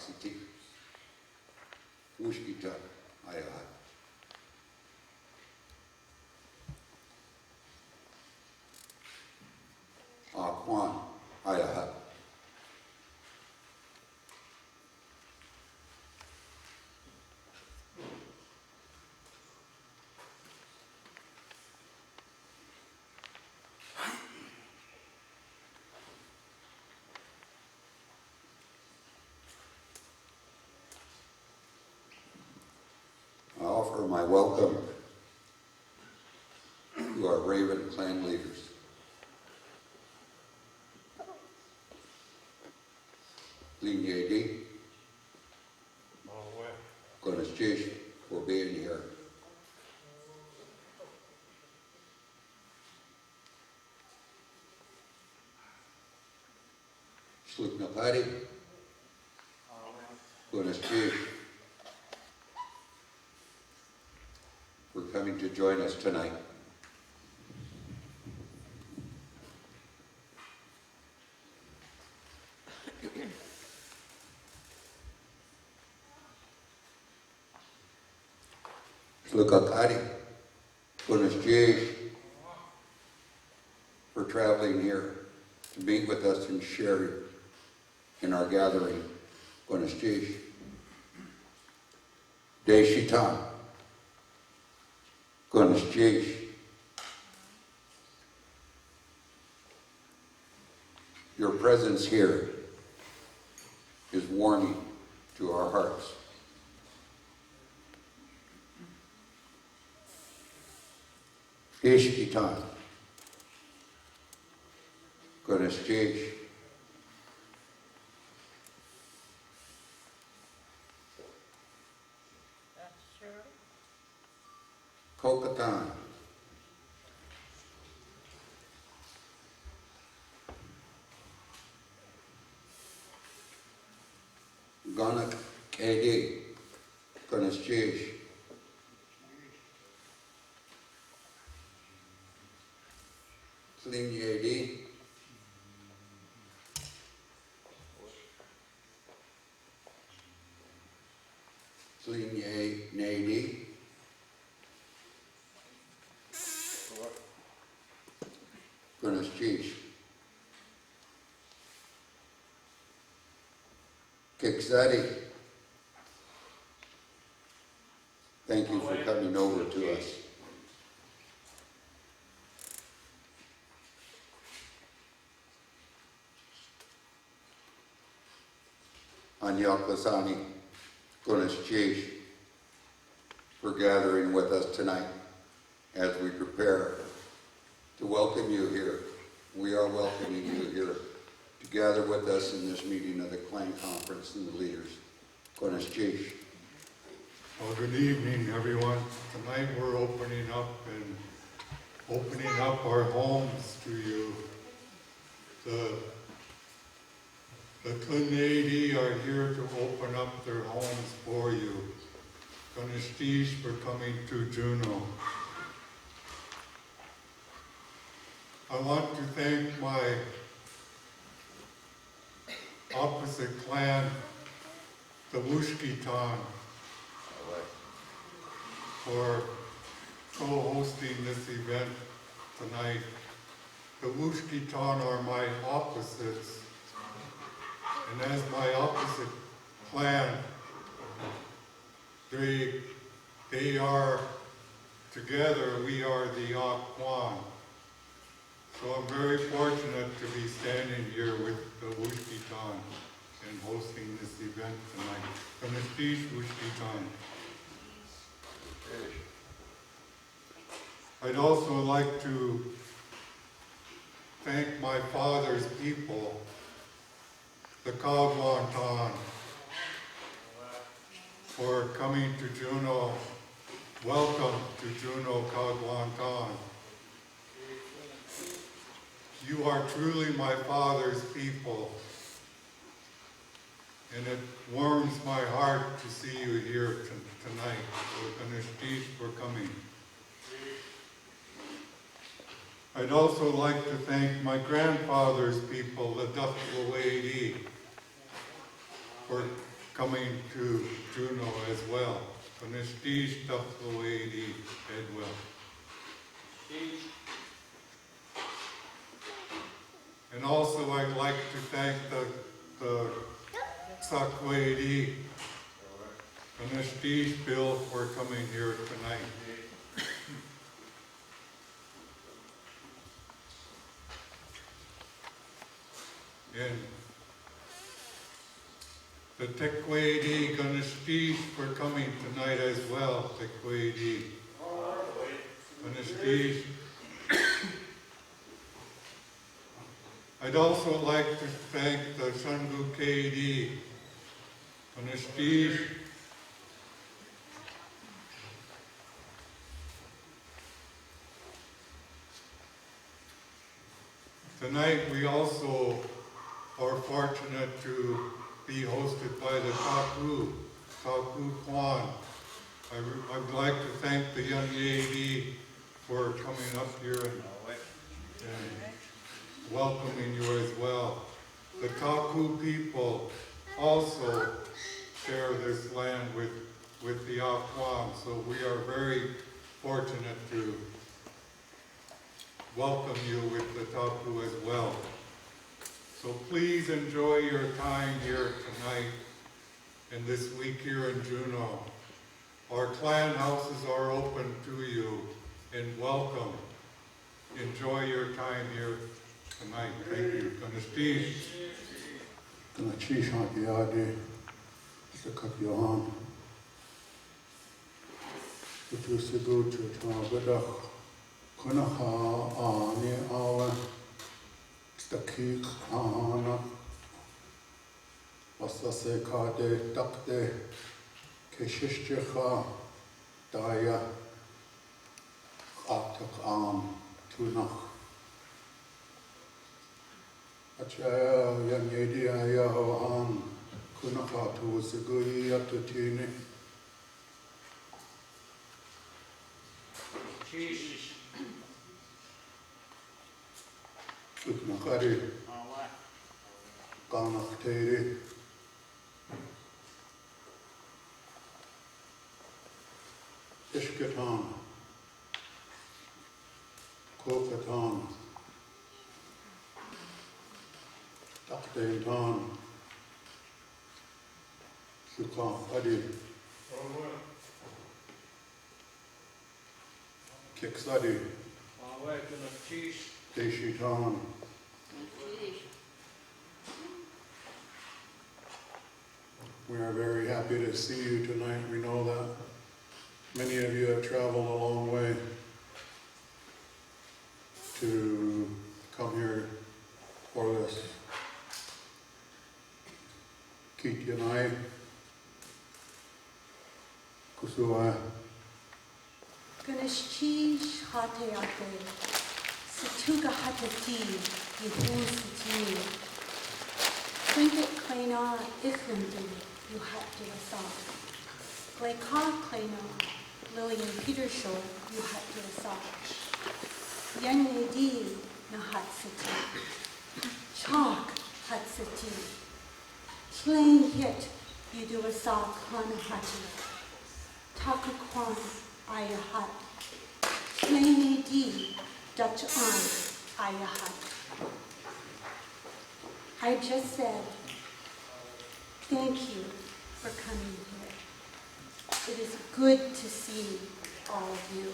Aksiti, Ushkita, Ayahat. Akwan, Ayahat. I offer my welcome to our Raven clan leaders. Lillian, Gonastesh for being here. Sluknapati, Gonastesh for coming to join us tonight. Slukakari, Gonastesh for traveling here to meet with us and share in our gathering. Gonastesh. Deshitan, Gonastesh. Your presence here is warming to our hearts. Ishkitan, Gonastesh. Kokatan, Ganak Kedi, Gonastesh. Sling Yedi, Sling Nadi, Gonastesh. Kiksadi, thank you for coming over to us. Anyaklasani, Gonastesh, for gathering with us tonight as we prepare to welcome you here. We are welcoming you here to gather with us in this meeting of the clan conference and the leaders. Gonastesh. Well, good evening, everyone. Tonight we're opening up our homes to you. The Clinady are here to open up their homes for you. Gonastesh for coming to Juneau. I want to thank my opposite clan, the Wushkitan, for co-hosting this event tonight. The Wushkitan are my opposites, and as my opposite clan, they are together, we are the Akwan. So I'm very fortunate to be standing here with the Wushkitan and hosting this event tonight. Gonastesh Wushkitan. I'd also like to thank my father's people, the Kagwantan, for coming to Juneau. Welcome to Juneau, Kagwantan. You are truly my father's people, and it warms my heart to see you here tonight. So Gonastesh for coming. I'd also like to thank my grandfather's people, the Duthlawadi, for coming to Juneau as well. Kanishtish Taploedi Edwell. And also I'd like to thank the Sakwedi Kanishtish Bill for coming here tonight. And the Tekwedi Kanishtish for coming tonight as well, Tekwedi Kanishtish. I'd also like to thank the Shangu KD Kanishtish. Tonight we also are fortunate to be hosted by the Taku Kwan. I would like to thank the young lady for coming up here and welcoming you as well. The Taku people also share this land with the Akwan, so we are very fortunate to welcome you with the Taku as well. So please enjoy your time here tonight and this week here in Juneau. Our clan houses are open to you and welcome. Enjoy your time here tonight. Thank you. Kanishtish. Kanishtish Hakiade, Sakat Yohan, Utusigu Chutagada, Kunaha Ani Awa, Stakik Ahana, Wasase Kade, Takde, Keshishcha, Daya, Atak Am, Tunach. Achaya Yanyedi Ayaho Am, Kunakatu Sigui Atutini. Uknakari, Kanakteri, Ishkatan, Kokatan, Takdeintan, Sukha Adi, Kiksadi, Deshitan. We are very happy to see you tonight. We know that many of you have traveled a long way to come here for this. Kityanai, Kusua, Kanishtish Hateate, Situga Hatati, Yehu Siti, Trinket Klena Ichlindu, you hat to us off. Gleka Klena, Lillian Petershoare, you hat to us off. Yanyedi, Nahat Siti, Chalk Hat Siti, Plain Hit, you do a sock on Hati, Takakwan, Ayahat, Plain D, Dutch on Ayahat. I just said, thank you for coming here. It is good to see all of you.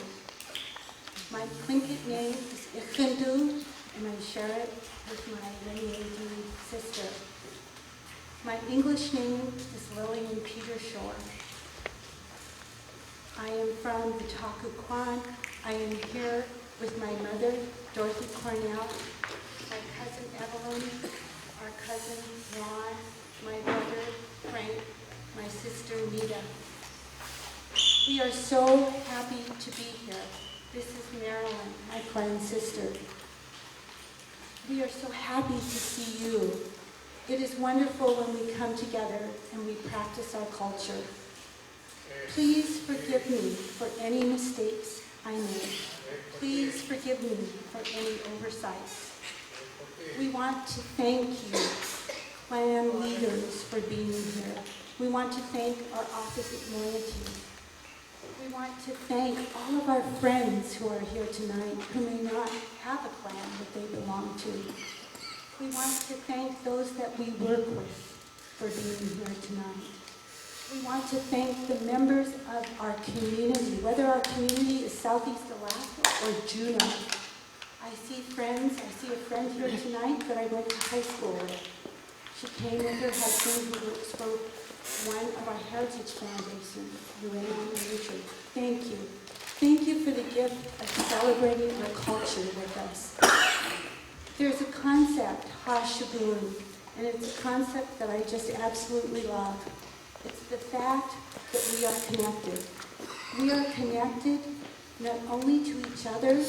My Tlingit name is Ichlindu, and I share it with my Lillian sister. My English name is Lillian Petershoare. I am from the Taku Kwan. I am here with my mother, Dorothy Cornell, my cousin Evelyn, our cousin Ron, my brother Frank, my sister Nita. We are so happy to be here. This is Marilyn, my Kwan sister. We are so happy to see you. It is wonderful when we come together and we practice our culture. Please forgive me for any mistakes I made. Please forgive me for any oversights. We want to thank you, clan leaders, for being here. We want to thank our office at Loyalty. We want to thank all of our friends who are here tonight who may not have a clan that they belong to. We want to thank those that we work with for being here tonight. We want to thank the members of our community, whether our community is Southeast Alaska or Juneau. I see friends, I see a friend here tonight that I went to high school with. She came with her husband who works for one of our heritage foundations, Lillian. Thank you. Thank you for the gift of celebrating our culture with us. There's a concept, Hashabun, and it's a concept that I just absolutely love. It's the fact that we are connected. We are connected not only to each other,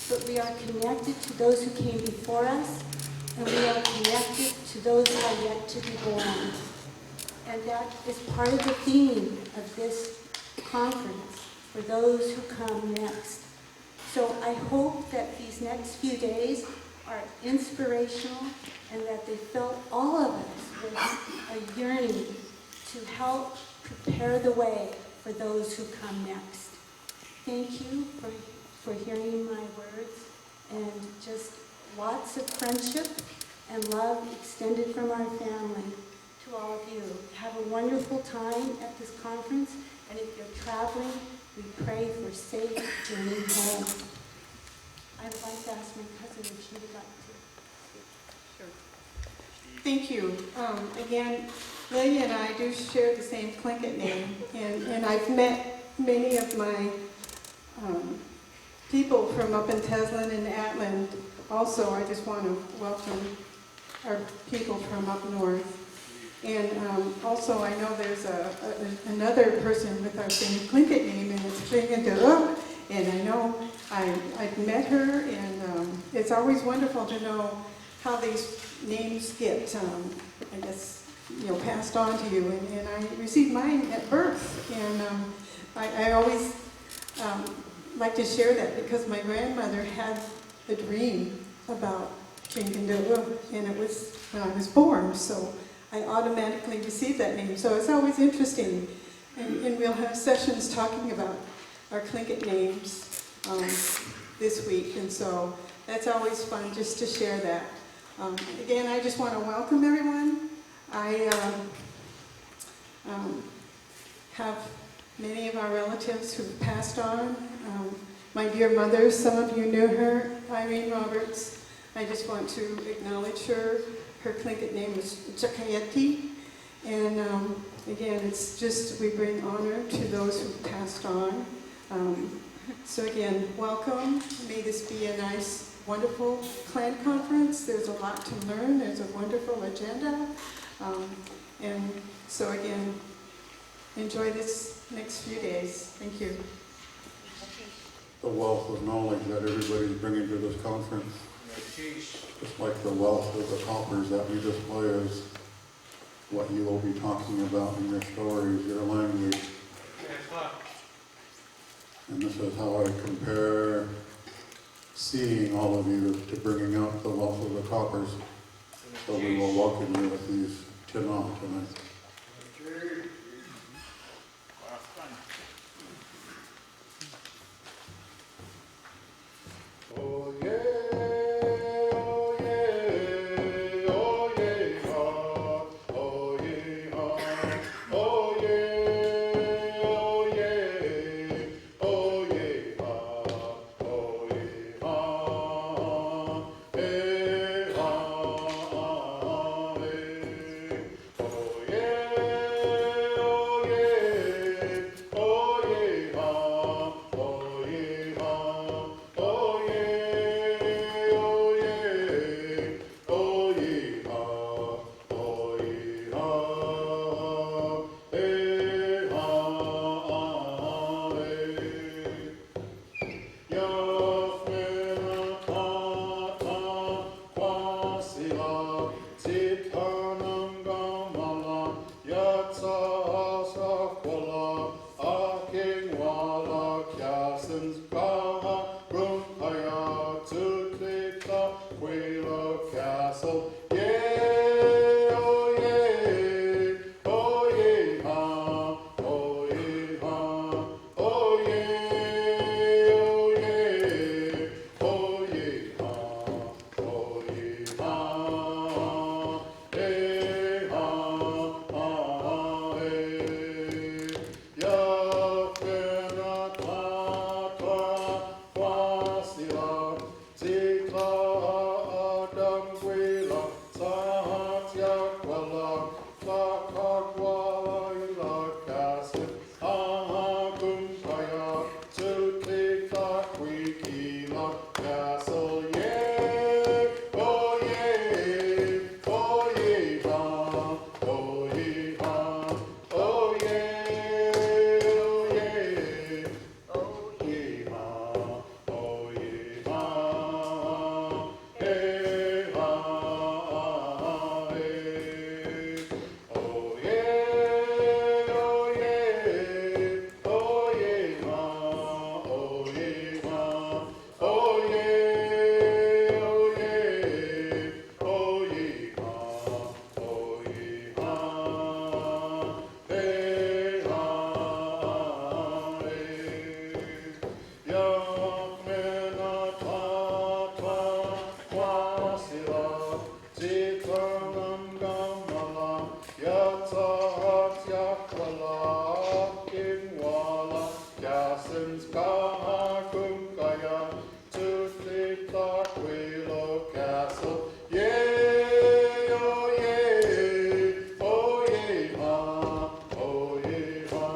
but we are connected to those who came before us, and we are connected to those who are yet to be born. And that is part of the theme of this conference for those who come next. So I hope that these next few days are inspirational and that they fill all of us with a yearning to help prepare the way for those who come next. Thank you for hearing my words, and just lots of friendship and love extended from our family to all of you. Have a wonderful time at this conference, and if you're traveling, we pray for safe journey home. I would like to ask my cousin if she would like to. Sure. Thank you. Again, Lillian and I do share the same Tlingit name, and I've met many of my people from up in Teslin and Atland. Also, I just want to welcome our people from up north. And also, I know there's another person with our same Tlingit name, and it's Lillian. And I know I've met her, and it's always wonderful to know how these names get, I guess, passed on to you. And I received mine at birth, and I always like to share that because my grandmother had a dream about Chingandu, and it was when I was born, so I automatically received that name. So it's always interesting, and we'll have sessions talking about our Tlingit names this week, and so that's always fun just to share that. Again, I just want to welcome everyone. I have many of our relatives who've passed on. My dear mother, some of you knew her, Irene Roberts. I just want to acknowledge her. Her Tlingit name is Chakayeti. And again, it's just, we bring honor to those who've passed on. So again, welcome. May this be a nice, wonderful clan conference. There's a lot to learn. There's a wonderful agenda. And so again, enjoy this next few days. Thank you. The wealth of knowledge that everybody's bringing to this conference, just like the wealth of the coppers that we display, is what you will be talking about in your stories, your language. And this is how I compare seeing all of you to bringing out the wealth of the coppers. So we will welcome you with these Tina tonight. Oh yeah, oh yeah, oh yeah, oh yeah, oh yeah, oh yeah, oh yeah, oh yeah, hey oh yeah, oh yeah, oh yeah, oh yeah. Oh yeah, oh yeah, oh yeah, oh yeah, hey Yahweh Tata Kwasila Titanangamala Yatsa Asakola Aking Wala Kyasins Kaha Rumpaya Tuklita Quila Castle. Yeah, oh yeah, oh yeah. Willow Castle. Yay, oh yay, oh yay, ha, oh yay, ha.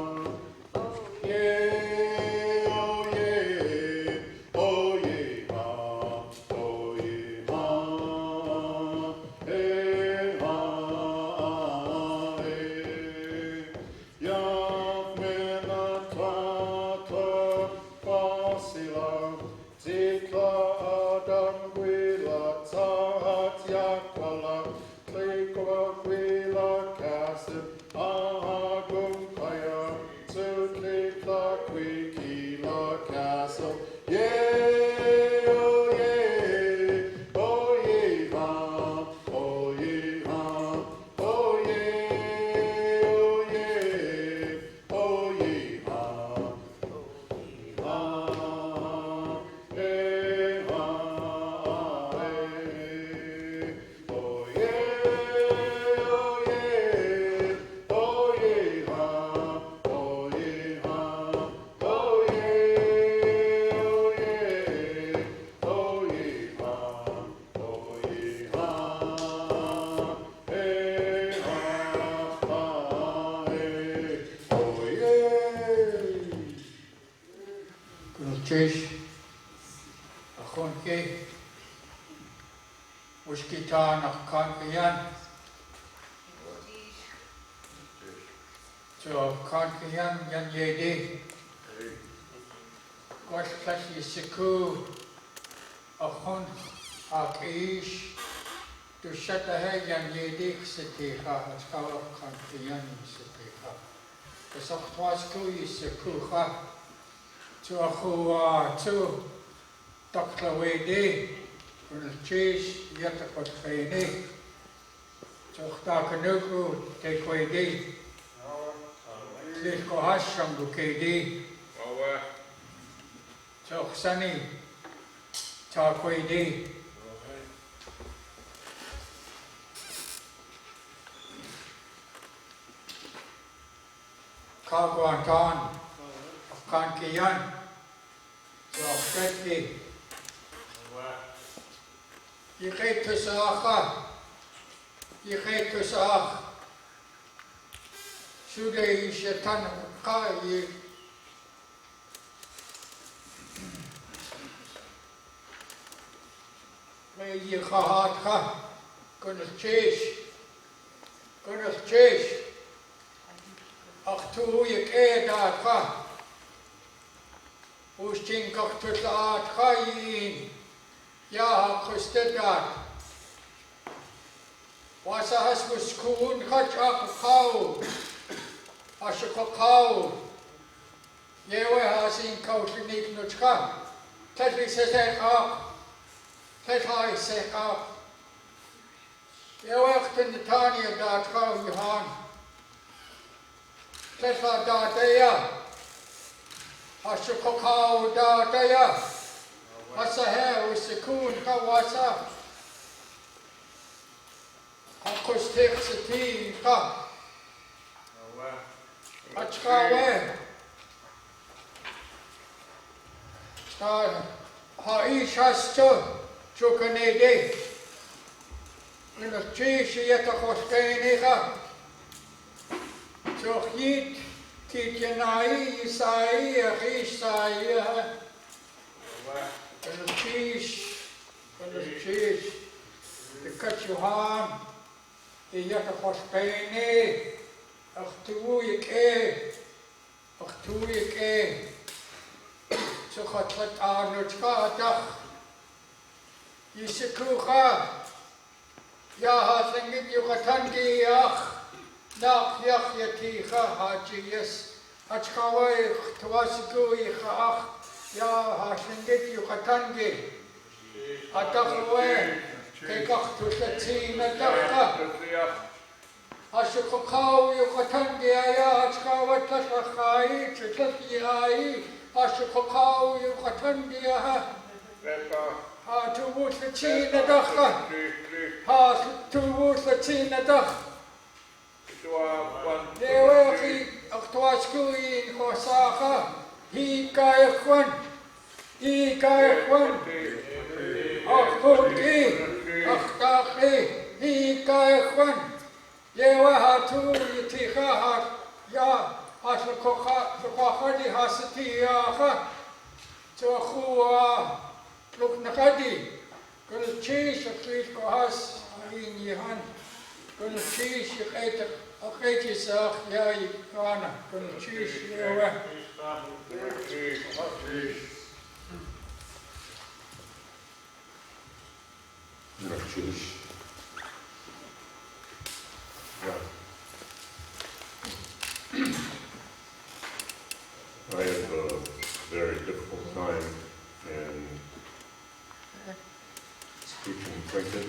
Yay, oh yay, oh yay, ha, oh yay, ha. Hey, ha, hey. Young men and tata, fasila, zikla adam gwila, tahat yakwala, klikwa gwila kasim, ahagum kaya, tuklikla kwikila castle. Yay, oh yay, oh yay, ha, oh yay, ha, oh yay, oh yay, oh yay, ha, ha, hey, ha, hey, oh yay, oh yay, oh yay, ha, oh yay, ha, oh yay, oh yay, oh yay, ha, oh yay, ha, hey, ha, hey, oh yay. Gulchish, Achonke, Ushkita, Nachkankian, to Kankian, Yan Yedi, Goshkashi Siku, Achon, Akish, to Shatahe, Yan Yedi, Sitiha, Askawa Kankian, Sitiha. The Softwasku is Sikuha. To a who to Dr. Wade, when the cheese yet a put fade, to Dakanuku, take Wade, Little Hasham Bukade, to Sunny, talk Wade, Kagwantan, Kankian. Freddy, je geeft tussen acht, je geeft tussen acht. Zodat is je tanden elkaar je. Weet je gehad gaat, kunnen chase. Ach, toe je keer daar gaat. Oesting kach tot laat gaan. Ja, gesteld. Was has was koen gaat kakao. Als je kakao. Jewe has in koud niet nog gaan. Dat is het echt. Dat is het echt. Jewe echt in de tania daar gaan je gaan. Dat is daar ja. Als je kakao daar ja. Als je her is de koen kawasa. Akustik se tien ka. Achkawe. Sta haish hasto chukanede. In het cheesje je toch was keniga. Toch niet. Kijk je naar je saai, je saai. En het cheese. De katjuhaan. Je toch was pijne. Ach toe je ke. Zo gaat het aan het dag. Je se kucha. Ja, had ik niet je getangi ach. Nach jach je tiga had je yes. Had schouwig, het was je ach. Ja, had ik niet je getangi. Had dat gewoon. Kijk achter de tien en dag. Als je kakao je getangi ja, had schouwig dat je gaai. Dat je gaai. Als je kakao je getangi ja. Ha, toen wordt de tien en dag. Ha, toen wordt de tien en dag. Leeuwaki, achterwaartskoeien, Gosaga, hier kan je gewoon. ach koti, ach taki, hi kaechwan, yewa hatu yiticha hat, ya, has le kocha di hasati yaha, to chua, look nakadi, gonna cheese a treat kohas, in yihan, gonna cheese you ate a kaiti sach, ya, yana, gonna cheese yewa. No, Jewish. Yeah. I have a very difficult time in speaking Clinton,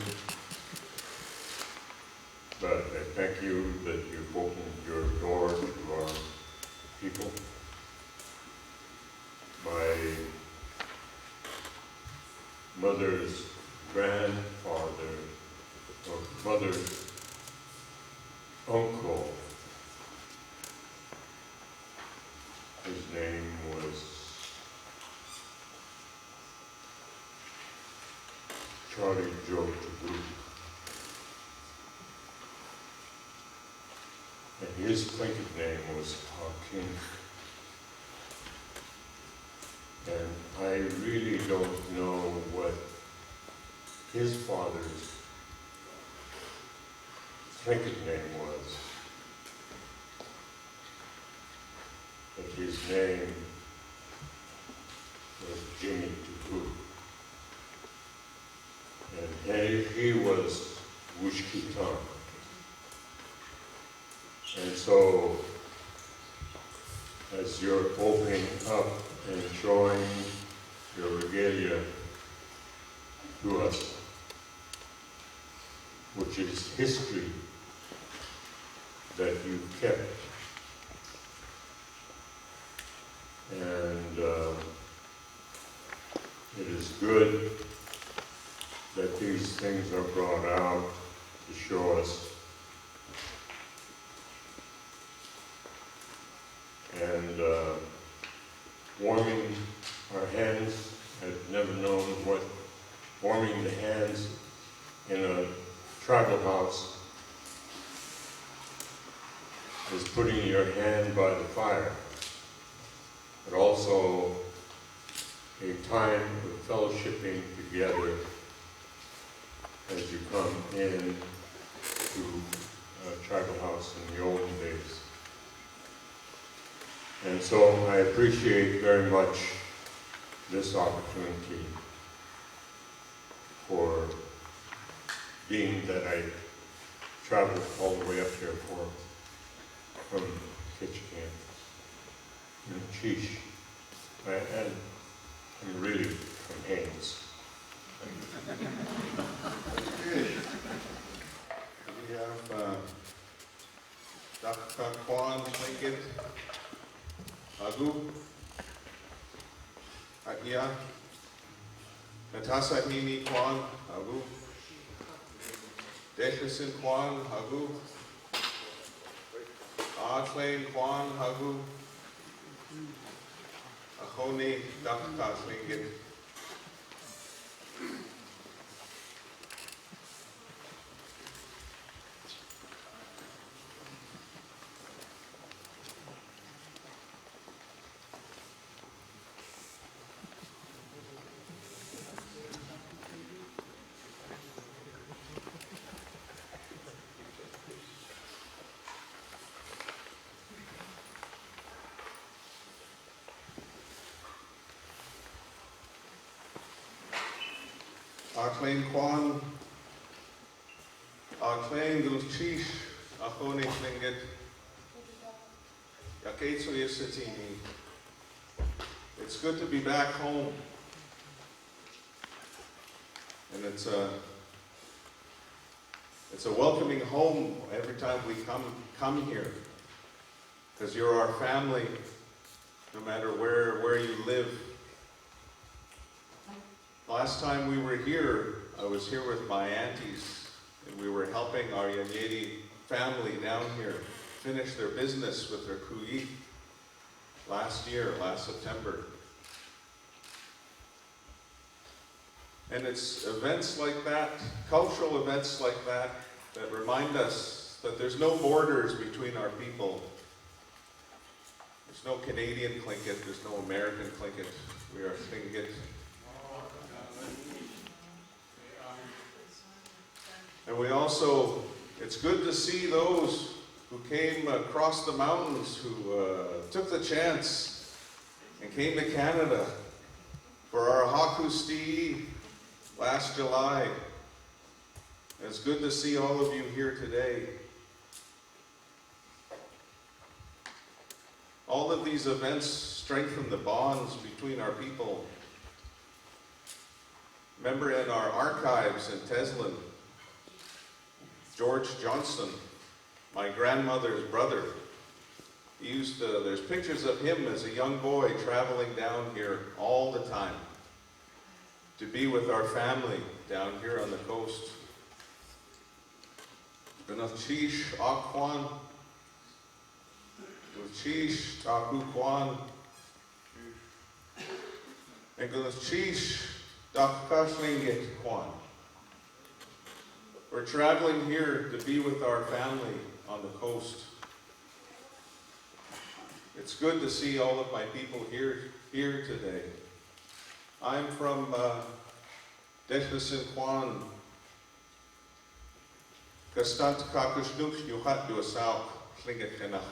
but I thank you that you've opened your door to our people. My mother's grandfather, or mother's uncle, his name was Charlie Joe Taboo. And his plaintiff name was Hakim. And I really don't know what his father's plaintiff name was. But his name was Jimmy Taboo. And he was Wushkitan. And so, as you're opening up and showing your regalia to us, which is history that you've kept. And it is good that these things are brought out to show us. And warming our hands, I've never known what warming the hands in a tribal house is putting your hand by the fire, but also a time of fellowshipping together as you come in to a tribal house in the olden days. And so I appreciate very much this opportunity for being that I traveled all the way up here from Kitchikan and Chish. And I'm really from Haines. We have Dr. Kwan Lincoln, Agu, Agia, Natasa Hini Kwan, Agu, Deshasin Kwan, Agu, Atlain Kwan, Agu, Ahoni, Dr. Lincoln. Claim Kwan, claim Gulchish, Ahoni Klingit, Yaketsu Yisatini. It's good to be back home. And it's a welcoming home every time we come here. Because you're our family, no matter where you live. Last time we were here, I was here with my aunties, and we were helping our Yanyedi family down here finish their business with their kuyi last September. And it's events like that, cultural events like that, that remind us that there's no borders between our people. There's no Canadian Tlingit, there's no American Tlingit. We are Tlingit. And we also, it's good to see those who came across the mountains, who took the chance and came to Canada for our Hakusti last July. And it's good to see all of you here today. All of these events strengthen the bonds between our people. Remember in our archives in Teslin, George Johnson, my grandmother's brother, there's pictures of him as a young boy traveling down here all the time to be with our family down here on the coast. Ganachish Akwan, Ganachish Takukwan, and Ganachish Dakashlingit Kwan. We're traveling here to be with our family on the coast. It's good to see all of my people here today. I'm from Dehlasin Kwan, Kastant Kakushnuk Yuhat Duasau, Klinget Kenach,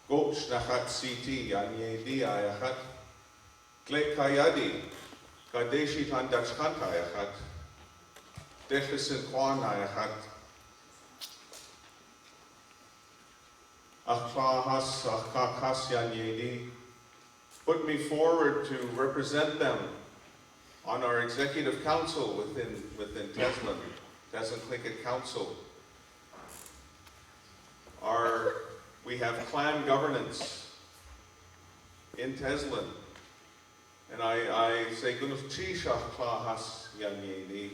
Goch Nachat Siti, Yanyedi Ayachat, Klek Kayadi, Kadeshi Tandachkant Ayachat, Dehlasin Kwan Ayachat, Achlahas Achkakas Yanyedi, put me forward to represent them on our executive council within Teslin Tlingit Council. We have clan governance in Teslin, and I say Gunuf Chisha Klahas Yanyedi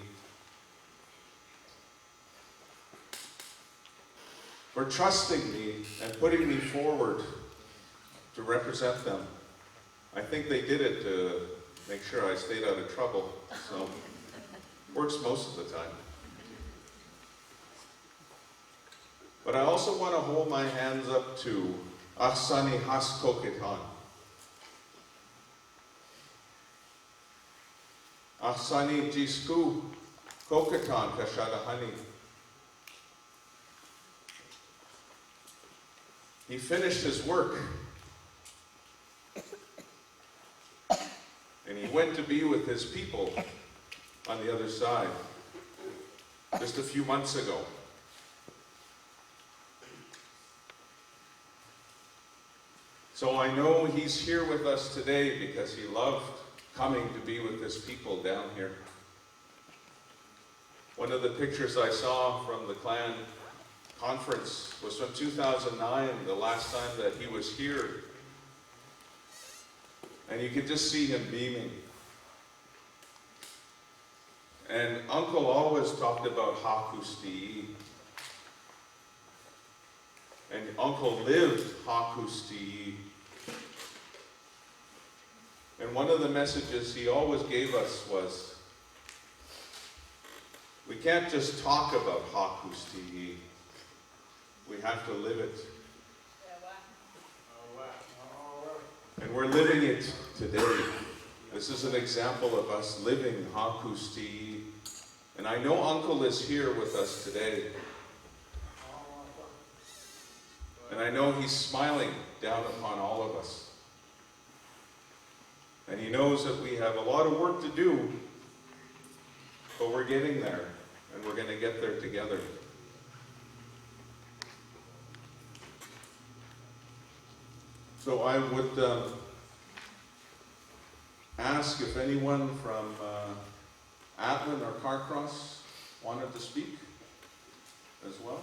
for trusting me and putting me forward to represent them. I think they did it to make sure I stayed out of trouble, so works most of the time. But I also want to hold my hands up to Achsani Has Koketan. Achsani Jisku Koketan Kashadahani. He finished his work. And he went to be with his people on the other side just a few months ago. So I know he's here with us today because he loved coming to be with his people down here. One of the pictures I saw from the clan conference was from 2009, the last time that he was here. And you could just see him beaming. And Uncle always talked about Hakusti. And Uncle lived Hakusti. And one of the messages he always gave us was, we can't just talk about Hakusti. We have to live it. And we're living it today. This is an example of us living Hakusti. And I know Uncle is here with us today. And I know he's smiling down upon all of us. And he knows that we have a lot of work to do, but we're getting there, and we're going to get there together. So I would ask if anyone from Atlin or Carcross wanted to speak as well.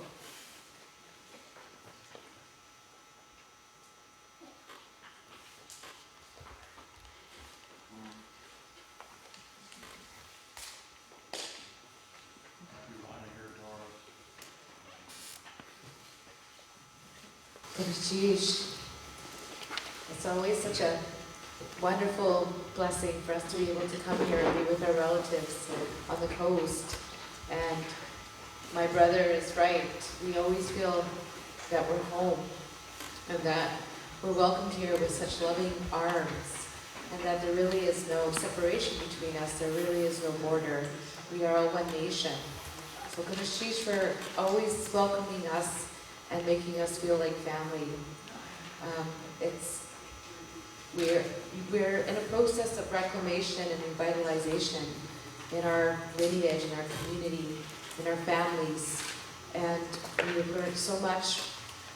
Sheesh. It's always such a wonderful blessing for us to be able to come here and be with our relatives. on the coast. And my brother is right. We always feel that we're home and that we're welcomed here with such loving arms, and that there really is no separation between us. There really is no border. We are all one nation. So Kadashish for always welcoming us and making us feel like family. We're in a process of reclamation and revitalization in our lineage, in our community, in our families, and we have learned so much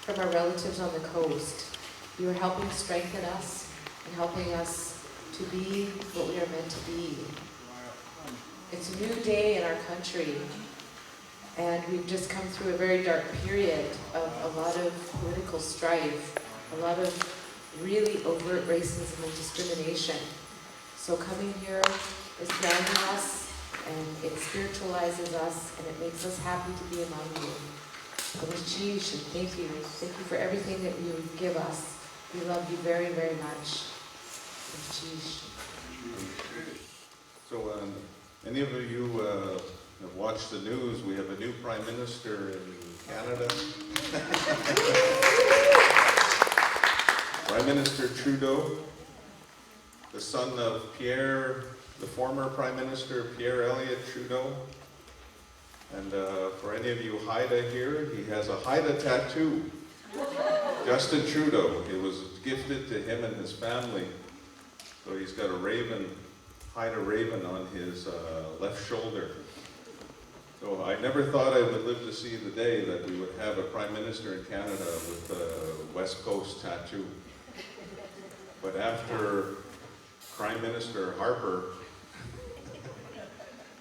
from our relatives on the coast. You are helping strengthen us and helping us to be what we are meant to be. It's a new day in our country, and we've just come through a very dark period of a lot of political strife, a lot of really overt racism and discrimination. So coming here is grounding us, and it spiritualizes us, and it makes us happy to be among you. Kadashish, and thank you. Thank you for everything that you give us. We love you very, very much. Kadashish. So, any of you have watched the news? We have a new Prime Minister in Canada. Prime Minister Trudeau, the son of Pierre, the former Prime Minister Pierre Elliott Trudeau. And for any of you Haida here, he has a Haida tattoo. Justin Trudeau. It was gifted to him and his family. So he's got a raven, Haida raven on his left shoulder. So I never thought I would live to see the day that we would have a Prime Minister in Canada with a West Coast tattoo. But after Prime Minister Harper,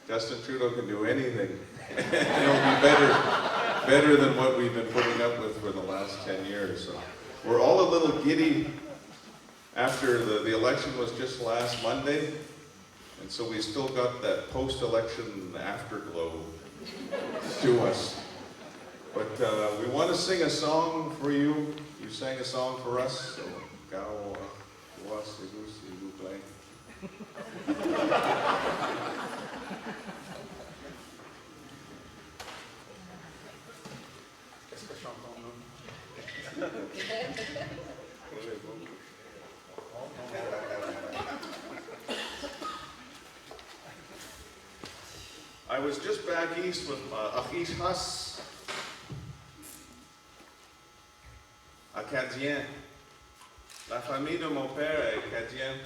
Justin Trudeau can do anything. It'll be better than what we've been putting up with for the last 10 years. So we're all a little giddy after the election was just last Monday. And so we still got that post-election afterglow to us. But we want to sing a song for you. You sang a song for us. So, s'il vous plaît. I was just back east with Achis Haas, Acadien. La famille de mon père est Acadien.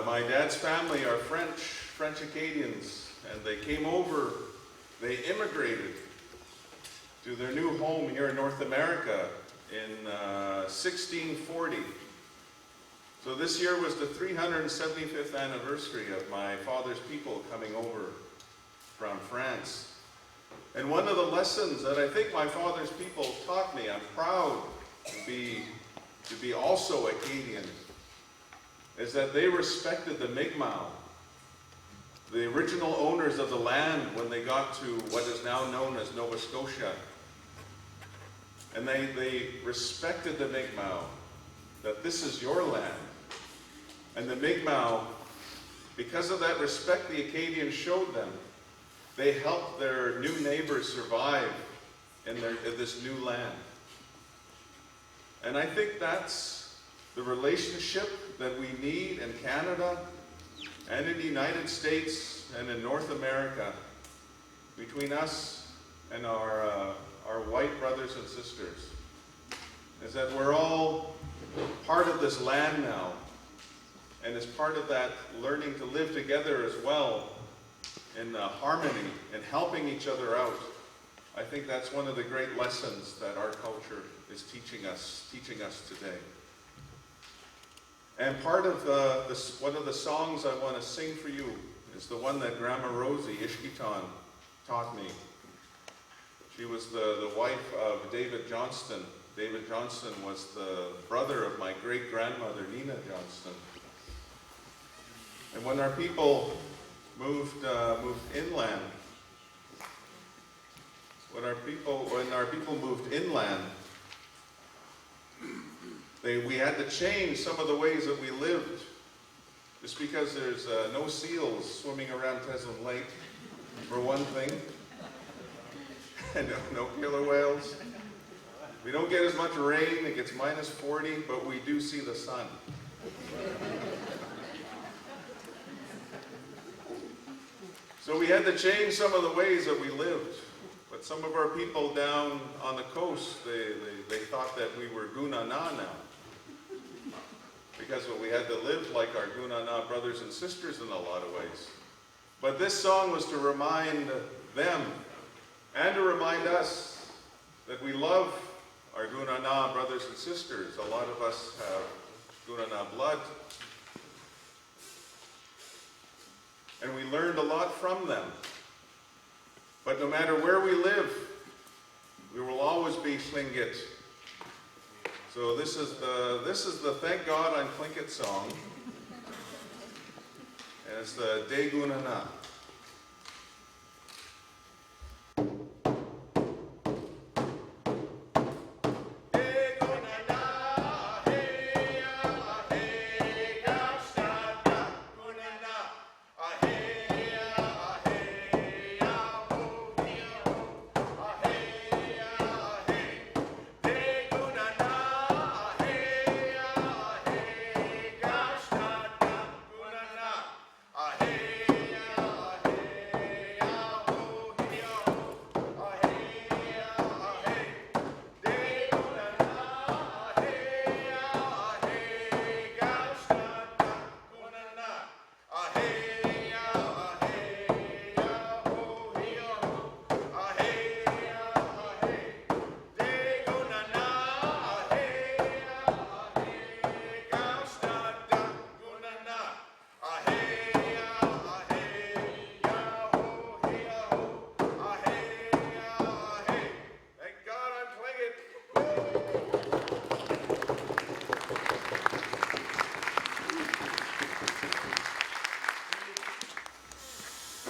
My dad's family are French Acadians, and they came over, they immigrated to their new home here in North America in 1640. So this year was the 375th anniversary of my father's people coming over from France. And one of the lessons that I think my father's people taught me, I'm proud to be also Acadian, is that they respected the Mi'kmaq, the original owners of the land when they got to what is now known as Nova Scotia. And they respected the Mi'kmaq, that this is your land. And the Mi'kmaq, because of that respect the Acadians showed them, they helped their new neighbors survive in this new land. And I think that's the relationship that we need in Canada and in the United States and in North America between us and our white brothers and sisters, is that we're all part of this land now, and as part of that learning to live together as well in harmony and helping each other out. I think that's one of the great lessons that our culture is teaching us today. And part of one of the songs I want to sing for you is the one that Grandma Rosie Ishkitan taught me. She was the wife of David Johnston. David Johnston was the brother of my great-grandmother, Nina Johnston. And when our people moved inland, when our people moved inland, we had to change some of the ways that we lived. just because there's no seals swimming around Teslin Lake, for one thing. And no killer whales. We don't get as much rain, it gets minus 40, but we do see the sun. So we had to change some of the ways that we lived. But some of our people down on the coast, they thought that we were Gunana now. Because we had to live like our Gunana brothers and sisters in a lot of ways. But this song was to remind them and to remind us that we love our Gunana brothers and sisters. A lot of us have Gunana blood. And we learned a lot from them. But no matter where we live, we will always be Tlingit. So this is the Thank God I'm Tlingit song. And it's the De Gunana.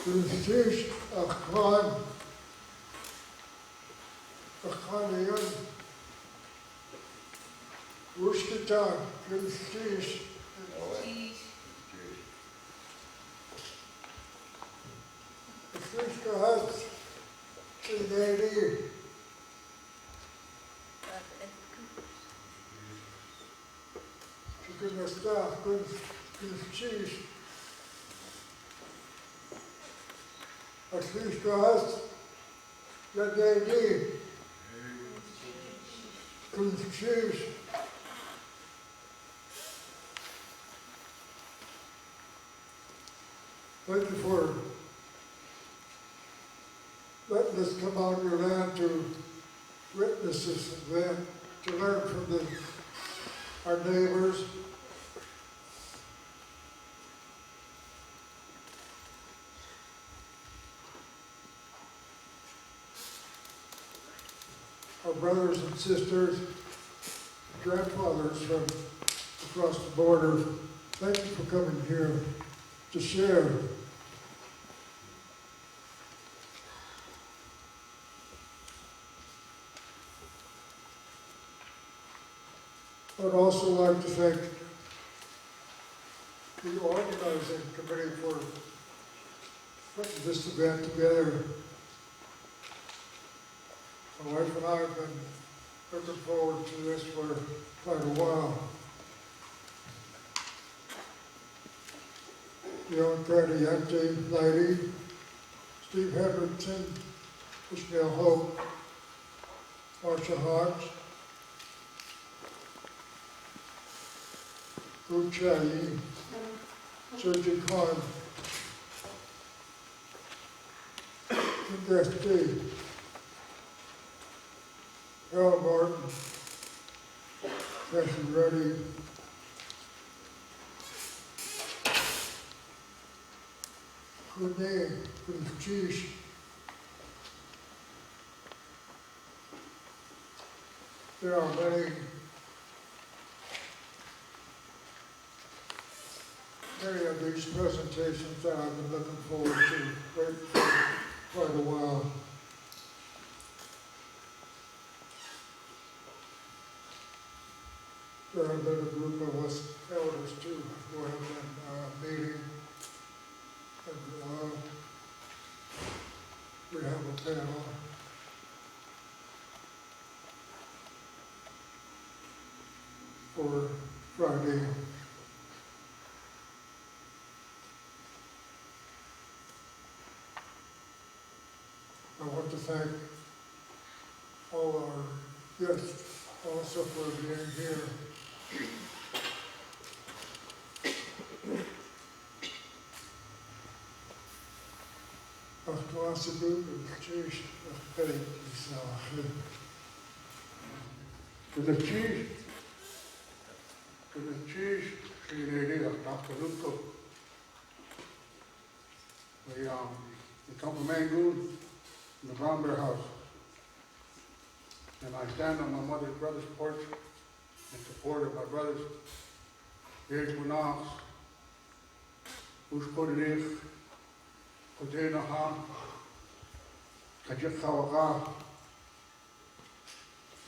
Kunstisch Achwan Achwanian Wushkitan Kunstisch Kunstisch hat in der Nähe Kunstisch Kunstisch Als du hast, dat jij niet kunt choose. Thank you for letting us come out your land to witness this event, to learn from our neighbors. Our brothers and sisters, grandfathers from across the border, thank you for coming here to share. I would also like to thank the organizing committee for putting this event together. My wife and I have been looking forward to this for quite a while. Leon Cardiente, lady, Steve Hedrington, Ishmael Hope, Marsha Hodge, Gu Chayi, Sergey Khan, Ingress D, Harold Martin, Cassie Reddy, Renee Kunchish, there are many of these presentations that I've been looking forward to for quite a while. There have been a group of us elders too who have been and we have a panel for Friday. I want to thank all our guests also for being here. After group of church of faith to the chief, Sri Lady of Dr. Luko. We come from Mangoon, in the Brown Bear House. And I stand on my brother's porch in support of my brothers. Here's Winas, Ushkodinich, Kodinaha, Kajik Kawaga,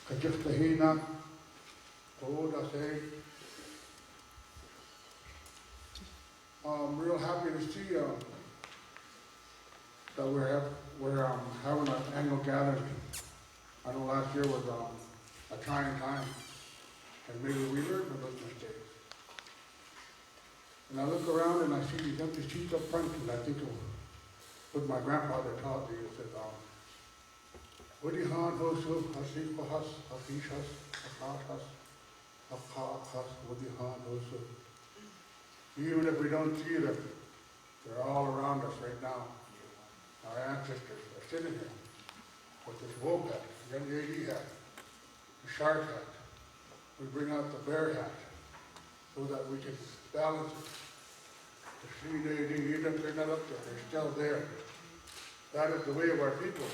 Kajik Tahina, Koda say. I'm real happy to see that we're having an annual gathering. I know last year was a trying time, and maybe we learned from those mistakes. And I look around and I see these empty seats up front, and I think of what my grandfather taught me. He said, "Wadihan hosu hasikohas hafishas hafahas hafahas wadihan hosu." Even if we don't see them, they're all around us right now. Our ancestors are sitting here with this wolf hat, the MJD hat, the shark hat. We bring out the bear hat so that we can balance it. The CJD, even if they're not up there, they're still there. That is the way of our people.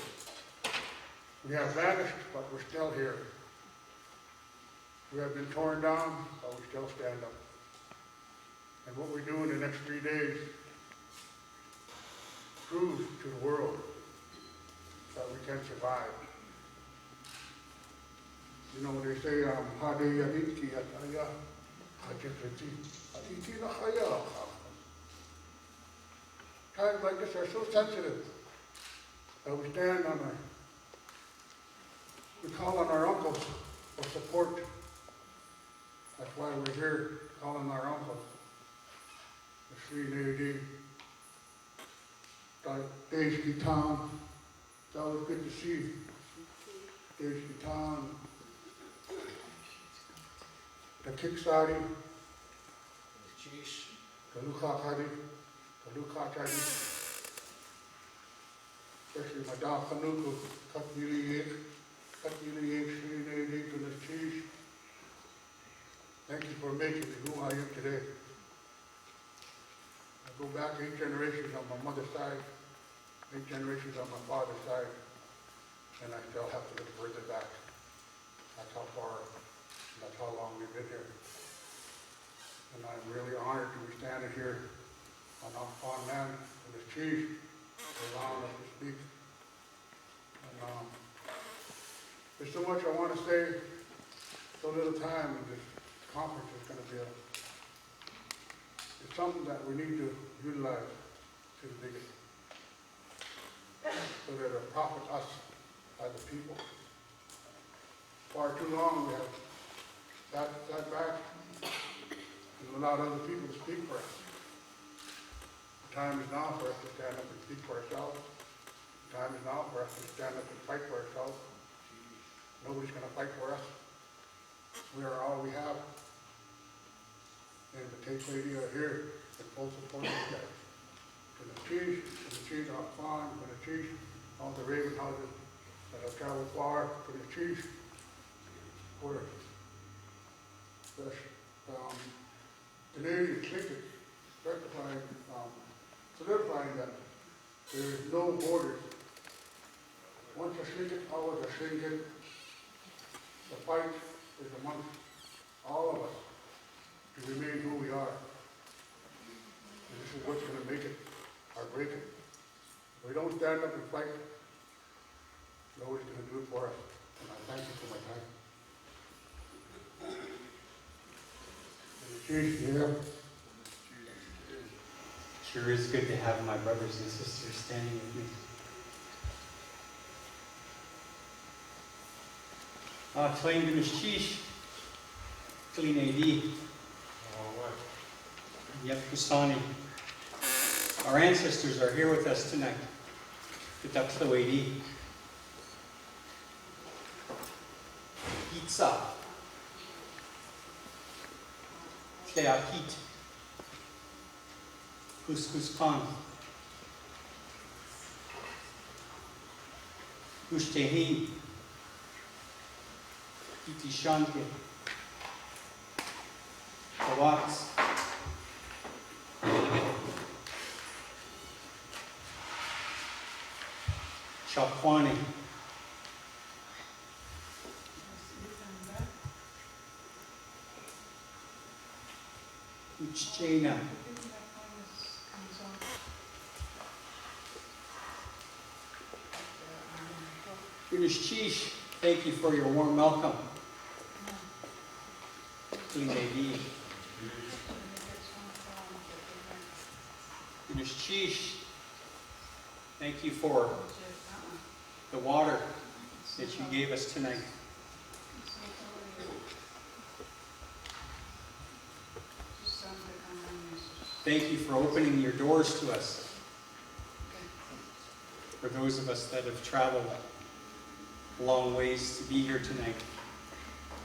We have vanished, but we're still here. We have been torn down, but we still stand up. And what we do in the next 3 days proves to the world that we can survive. You know, they say, Hade Yaditki Ataya, Hajikati, Aditi Lahaya. Times like this are so sensitive that we stand on we call on our uncles for support. That's why we're here calling our uncles. The Sri Lady, Deshki Town. It's always good to see Deshki Town. The Kiksari, the Lukakari, especially my dad Hanuku, Katili Sri Lady to the Chief. Thank you for making me who I am today. I go back 8 generations on my mother's side, 8 generations on my father's side, and I still have to look further back. That's how far, and that's how long we've been here. And I'm really honored to be standing here on land with the chief for allowing us to speak. And there's so much I want to say, so little time, and this conference is going to be it's something that we need to utilize to the biggest, so that it'll profit us as a people. Far too long we have sat back and allowed other people to speak for us. The time is now for us to stand up and speak for ourselves. The time is now for us to stand up and fight for ourselves. Nobody's going to fight for us. We are all we have. And the Take Lady are here in full support of you guys. To the chief out farm, to the chief, all the Raven houses that have traveled far, to the chief, for today is ticket, solidifying that there is no borders. Once a shinket, always a shinket. The fight is amongst all of us to remain who we are. And this is what's going to make it or break it. If we don't stand up and fight, nobody's going to do it for us. And I thank you for my time. And the chief, yeah. Sure is good to have my brothers and sisters standing with me. Tlain Gnushchish, Clean AD. Yep, Kusani. Our ancestors are here with us tonight. The Duxlo AD. Pizza. Tleakit. Couscous Khan. Gushtehin. Itishanke. Kawats. Chakwani. Uchchena. Chish, thank you for your warm welcome. Chish, thank you for the water that you gave us tonight. Thank you for opening your doors to us. For those of us that have traveled long ways to be here tonight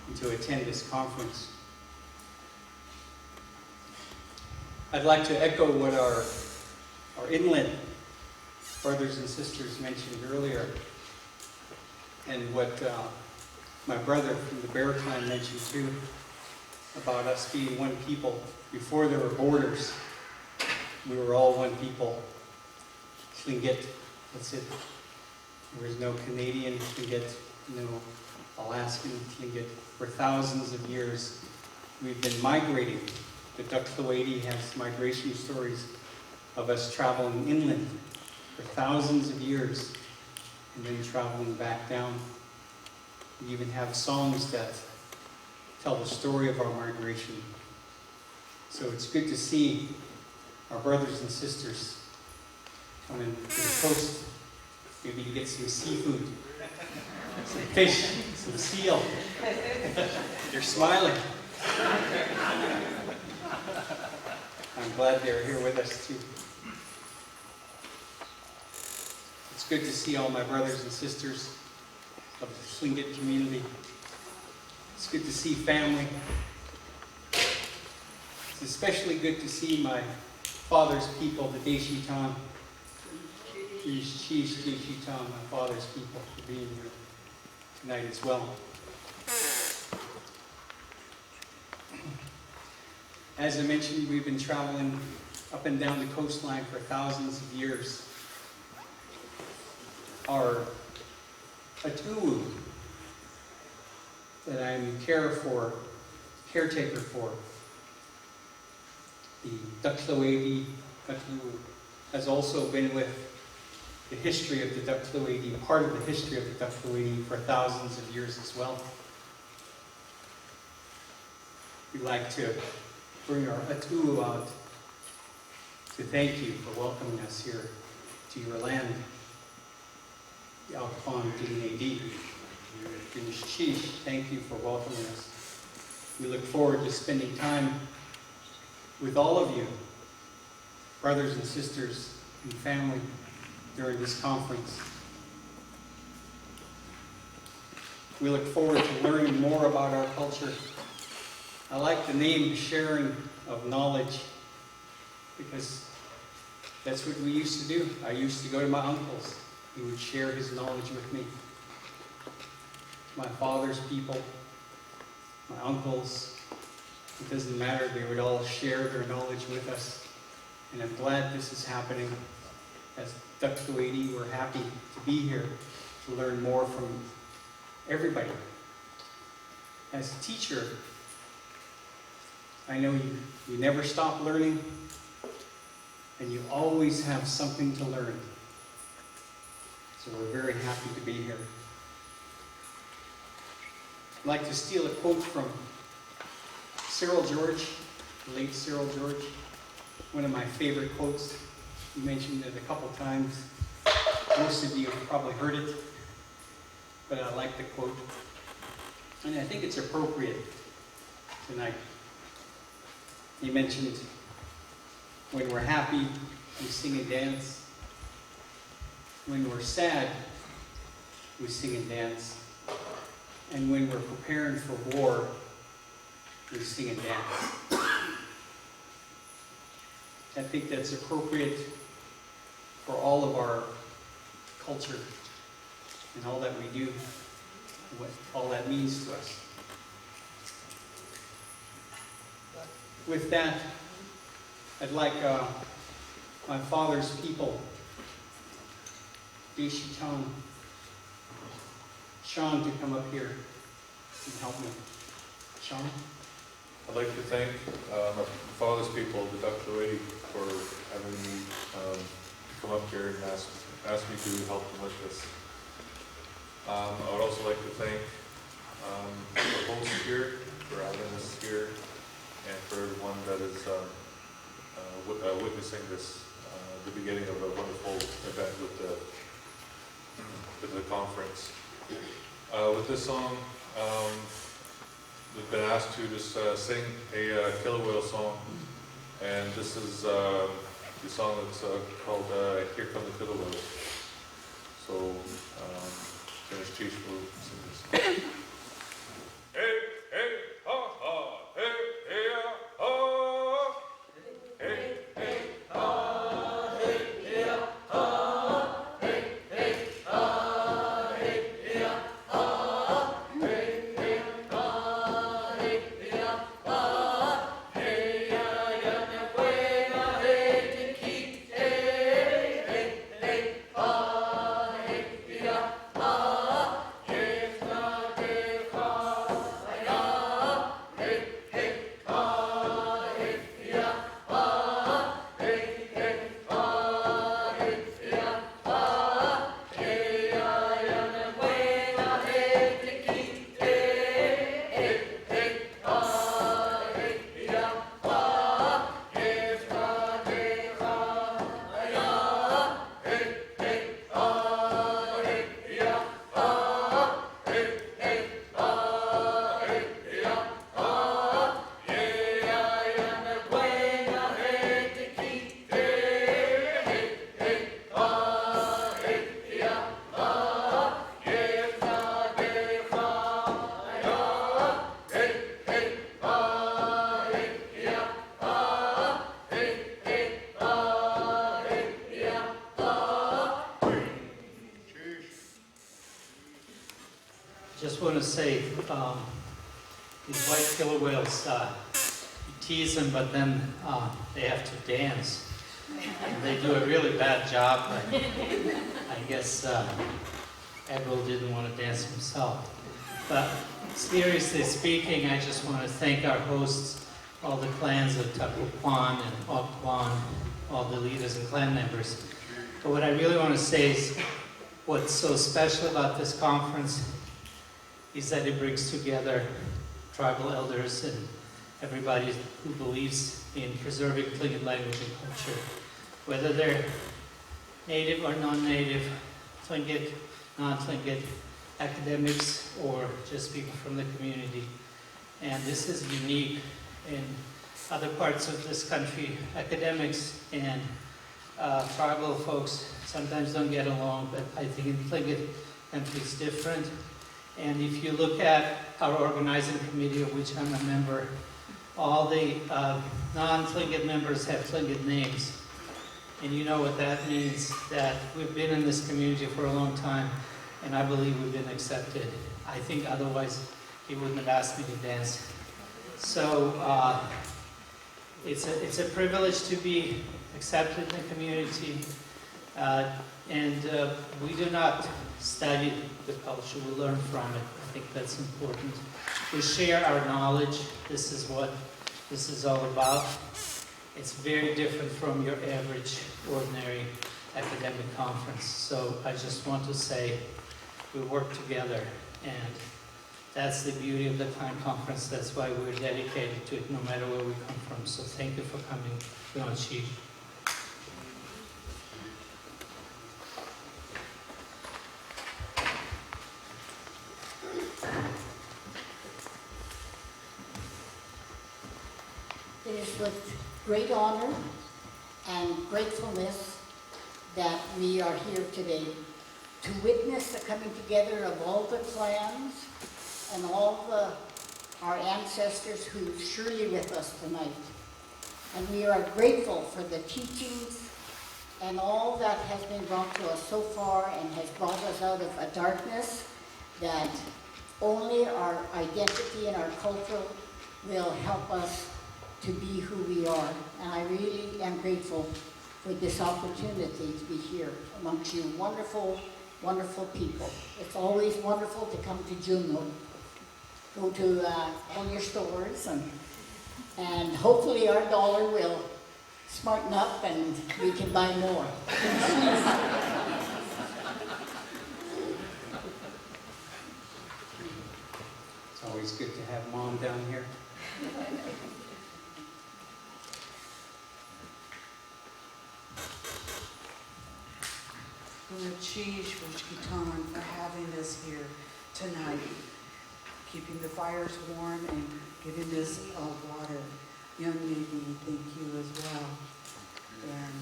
and to attend this conference. I'd like to echo what our inland brothers and sisters mentioned earlier, and what my brother from the Bear Clan mentioned too, about us being one people. Before there were borders, we were all one people. Tlingit, that's it. There was no Canadian Tlingit, no Alaskan Tlingit. For thousands of years, we've been migrating. The Duxloady has migration stories of us traveling inland for thousands of years and then traveling back down. We even have songs that tell the story of our migration. So it's good to see our brothers and sisters coming to the coast, maybe to get some seafood, some fish, some seal. They're smiling. I'm glad they're here with us too. It's good to see all my brothers and sisters of the Tlingit community. It's good to see family. It's especially good to see my father's people, the Deshitan. Deshitan, my father's people, for being here tonight as well. As I mentioned, we've been traveling up and down the coastline for thousands of years. Our atu that I'm caretaker for, the Duxloady atu, has also been with the history of the Duxloady, part of the history of the Duxloady for thousands of years as well. We'd like to bring our atu out to thank you for welcoming us here to your land, the Alkafon Dinadi. Thank you for welcoming us. We look forward to spending time with all of you, brothers and sisters and family, during this conference. We look forward to learning more about our culture. I like the name sharing of knowledge, because that's what we used to do. I used to go to my uncle's. He would share his knowledge with me. My father's people, my uncles, it doesn't matter, they would all share their knowledge with us. And I'm glad this is happening. As Duxloady, we're happy to be here to learn more from everybody. As a teacher, I know you never stop learning, and you always have something to learn. So we're very happy to be here. I'd like to steal a quote from Cyril George, the late Cyril George, one of my favorite quotes. You mentioned it a couple times. Most of you have probably heard it, but I like the quote. And I think it's appropriate tonight. He mentioned when we're happy, we sing and dance. When we're sad, we sing and dance. And when we're preparing for war, we sing and dance. I think that's appropriate for all of our culture and all that we do, and what all that means to us. With that, I'd like my father's people, Sean, to come up here and help me. Sean? I'd like to thank my father's people, the Dutch lady, for having me come up here and ask me to help them with this. I would also like to thank the host here for having us here, and for everyone that is witnessing this, the beginning of a wonderful event with the conference. With this song, we've been asked to just sing a killer whale song, and this is the song that's called Here Come the Killer Whales. So, Dennis Cheech will sing this. Hey, hey, ha, ha, hey, hey, ha, hey, hey, ha, hey, hey, ha, hey, hey, ha, hey, hey, ha, hey, hey, ha, hey, hey, ha, hey, ya me buena gente que hey, hey, hey, ha, hey, hey, ha, que na de ha, ya, hey, hey, ha, hey, hey, ha, hey, hey, ha, hey, hey, ha, que ya me buena gente que hey, hey, hey, ha, hey, hey, ha, que na de ha, ya, hey, hey, ha, hey, hey, ha, hey, hey, ha, hey, hey, ha, que ya me buena gente que hey, hey, hey, ha, hey, hey, ha, que na de ha, ya, hey, hey, ha, hey, hey, ha, hey, hey, ha, hey, hey, ha. Just want to say, these white killer whales, you tease them, but then they have to dance. And they do a really bad job, but I guess Edward didn't want to dance himself. But seriously speaking, I just want to thank our hosts, all the clans of Takupan and Okwan, all the leaders and clan members. But what I really want to say is what's so special about this conference is that it brings together tribal elders and everybody who believes in preserving Tlingit language and culture. Whether they're native or non-native, Tlingit, non-Tlingit, academics, or just people from the community. And this is unique. In other parts of this country, academics and tribal folks sometimes don't get along, but I think in Tlingit country it's different. And if you look at our organizing committee, of which I'm a member, all the non-Tlingit members have Tlingit names. And you know what that means, that we've been in this community for a long time, and I believe we've been accepted. I think otherwise he wouldn't have asked me to dance. So it's a privilege to be accepted in the community. And we do not study the culture, we learn from it. I think that's important. We share our knowledge. This is what this is all about. It's very different from your average, ordinary academic conference. So I just want to say we work together, and that's the beauty of the Clan Conference. That's why we're dedicated to it, no matter where we come from. So thank you for coming. Chief. is with great honor and gratefulness that we are here today to witness the coming together of all the clans and all our ancestors who are surely with us tonight. And we are grateful for the teachings and all that has been brought to us so far and has brought us out of a darkness that only our identity and our culture will help us to be who we are. And I really am grateful for this opportunity to be here amongst you wonderful, wonderful people. It's always wonderful to come to Juneau. Go to all your stores and hopefully our dollar will smarten up and we can buy more. It's always good to have Mom down here. Cheese Wichkitan for having us here tonight, keeping the fires warm and giving us water. Young lady, thank you as well. And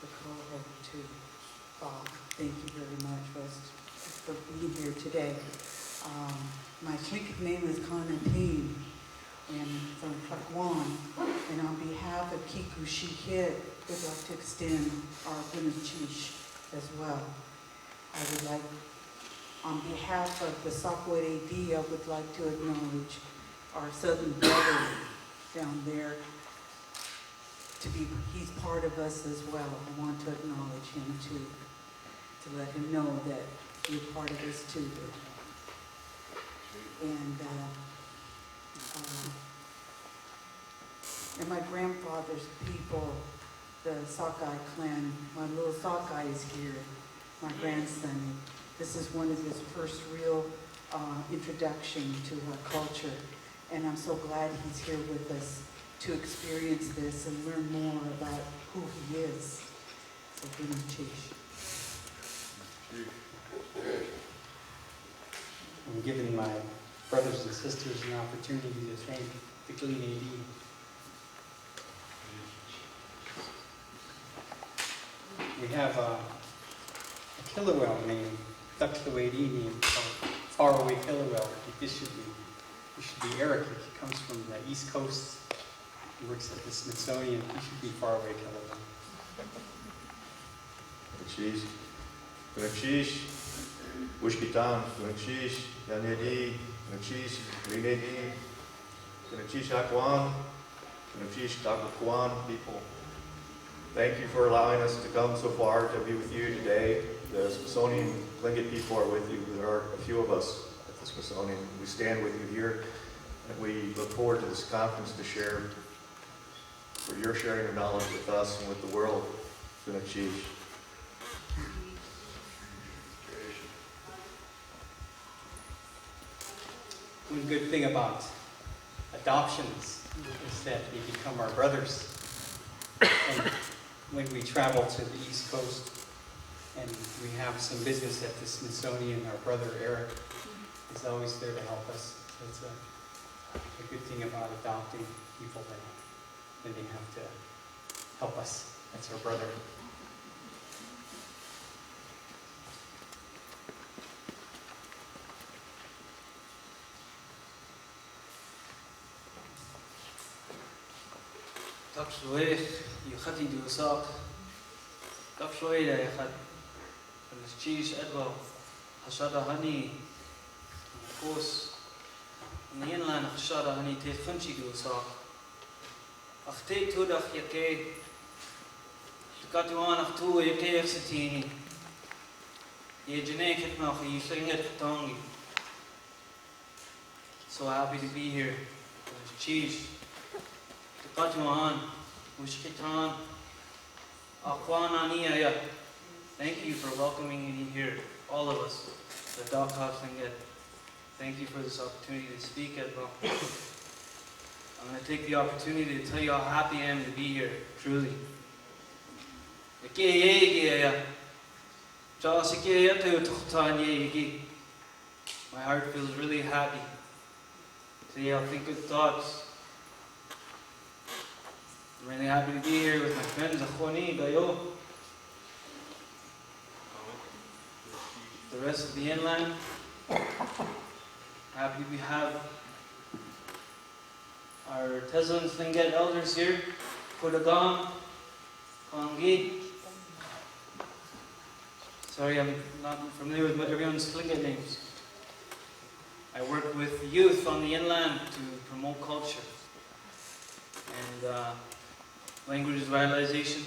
the co-host too, Bob, thank you very much for being here today. My Tlingit name is Kanatine, and from Tlakwan, and on behalf of Kiku Shikit, we'd like to extend our Gunachish as well. I would like, on behalf of the Sockwood AD, I would like to acknowledge our southern brother down there he's part of us as well. I want to acknowledge him too, to let him know that you're part of us too. And my grandfather's people, the Sockeye clan, my little Sockeye is here, my grandson. This is one of his first real introduction to our culture. And I'm so glad he's here with us to experience this and learn more about who he is. So give him cheese. I'm giving my brothers and sisters an opportunity to thank the Clean AD. We have a Kilowell named Ducklawady named Faraway Kilowell. This should be Eric. He comes from the East Coast. He works at the Smithsonian. He should be Faraway Kilowell. Cheese. Cheese. Wichkitan. Cheese. Yanedi. Cheese. Rinedi. Cheese Akwan. Cheese Takakwan people. Thank you for allowing us to come so far to be with you today. The Smithsonian Tlingit people are with you. There are a few of us at the Smithsonian. We stand with you here, and we look forward to this conference to share, for your sharing your knowledge with us and with the world. Gunachish. One good thing about adoptions is that they become our brothers. And when we travel to the East Coast and we have some business at the Smithsonian, our brother Eric is always there to help us. So it's a good thing about adopting people that then they have to help us. That's our brother. Tapsloeg, je gaat die doen zak. Tapsloeg, je gaat. En het cheese edwel. Hashada honey. Koos. En de inland hashada honey te funchi doen zak. Ach te toe dat je ke. Je gaat u aan ach toe je ke exetini. Je geneek het nog je sling het getangi. So happy to be here. It's cheese. Katuan, Wichkitan, Akwanania. Thank you for welcoming me here, all of us, the Dakar Tlingit. Thank you for this opportunity to speak at well. I'm going to take the opportunity to tell you how happy I am to be here, truly. My heart feels really happy. Today I'll think good thoughts I'm really happy to be here with my friends, Achoni, Gayo, the rest of the inland. Happy we have our Tesla and Slinget elders here, Kodagam, Kongi. Sorry, I'm not familiar with everyone's Slinget names. I work with youth on the inland to promote culture and language revitalization.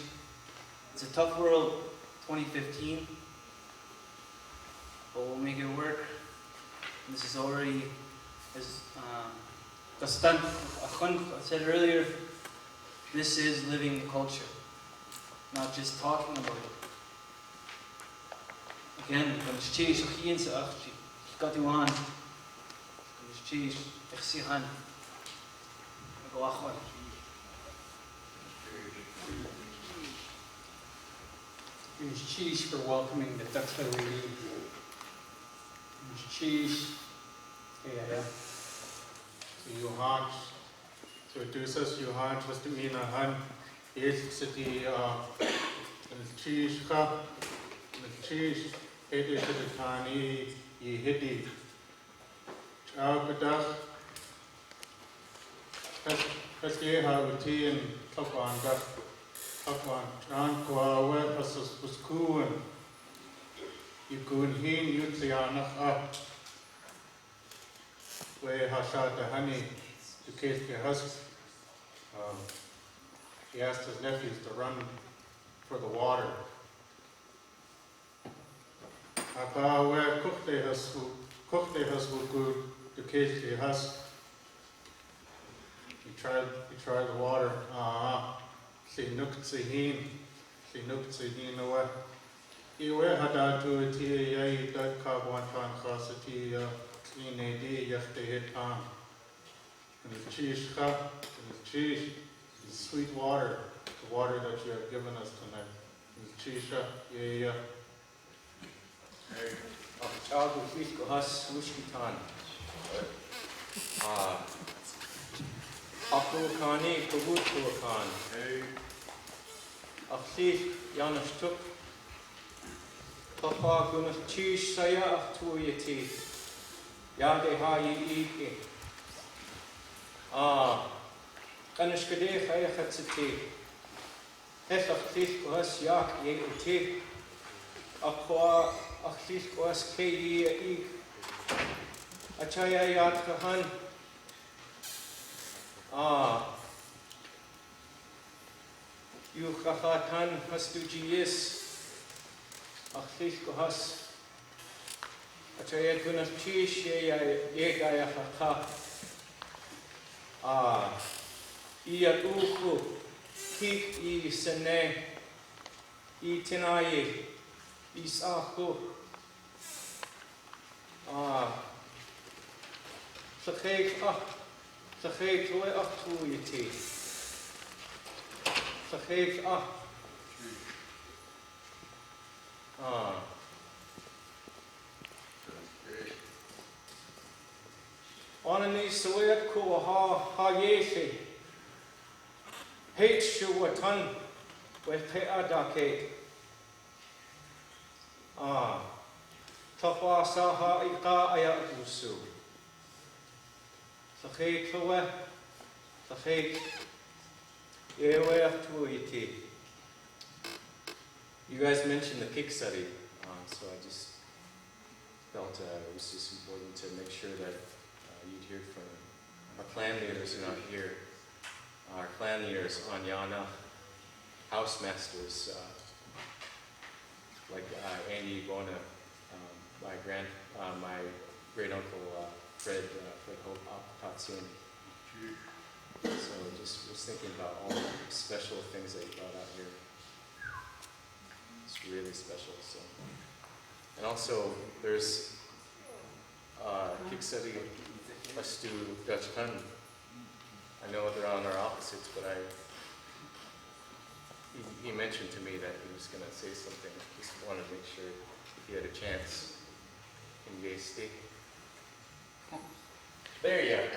It's a tough world, 2015, but we'll make it work. This is already, as Gaston said earlier, this is living the culture, not just talking about it. Again, van de steeds of Giense achtie, got you on. Van de steeds, echt zie gaan. Ik wil achwan. There's cheese for welcoming the Duxbury. There's cheese. Yeah. So Johannes, so Dusas Johannes was to Ina Han, is city cheese cup, the cheese, it is the tani, ye hiddy. Chowkadak, has ye have a tea and top on that, top on John Kwawe, as was cool and you could hear you up. Where Hashad the honey to kiss your husband. He asked his nephews to run for the water. Apa where cooked they has good to kiss your husband. He tried the water. See nook see away. He were had to a tea that carbon cross a tea. In a day, you have to hit on. And the cheese cup, and the cheese, the sweet water, the water that you have given us tonight. And the cheese cup, yeah. Child with Fleet Gohas, Wushkitan. Apu Kani, Kabutu Khan. Achli, Janish Tuk. Papa Gunas cheese, Saya, Achtu Yeti. Yade ha ye ike. Kanishkade Hayahatsiti. Hesach Tis was yak ye uti. Aqua Achis was Kay ig. Achaya Yat Kahan. You Kahatan Hastujiis. Achis Kohas. Achaya gunas cheese ye gaya haka. Ia uku, kik I sene, I tinaye, I saku. Vergeet hoe achtu je te. Vergeet Onani sawet ko ha yefe. Hate shu watan with pe adake. Tapa saha ika ayadusu. Vergeet loe. Vergeet. Ewe tu iti. You guys mentioned the kick study, so I just felt it was just important to make sure that you'd hear from our clan leaders who are not here, our clan leaders, Anyana, housemasters, like Andy Bona, my great uncle Fred Hope Tatsun. So just was thinking about all the special things that you brought out here. It's really special. So, and also there's Kikseti Astu Dutchkan. I know they're on our opposites, but he mentioned to me that he was going to say something. Just wanted to make sure if he had a chance. Can you guys stay? There you are.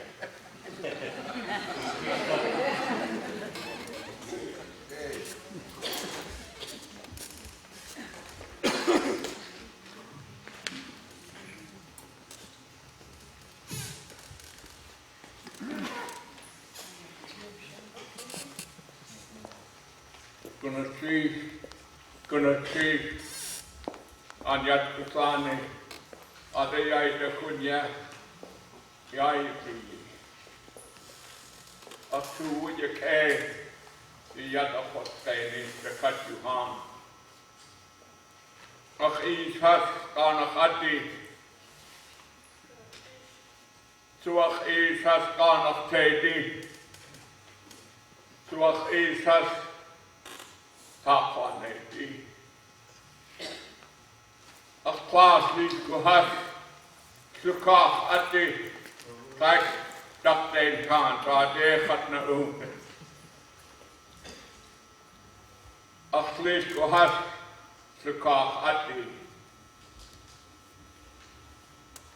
gonna cheese, anyat kusani, adayay da kunya, yay ti. Aktu yake, yat akot kaini da katyuham. Ach ishas kanakati, suach ishas kanak tedi, suach ishas takwaneti. Ach klaas niet gehad, sukach ati, kijk dat den kant, waar de gaat naar open. Ach lief gehad, sukach ati.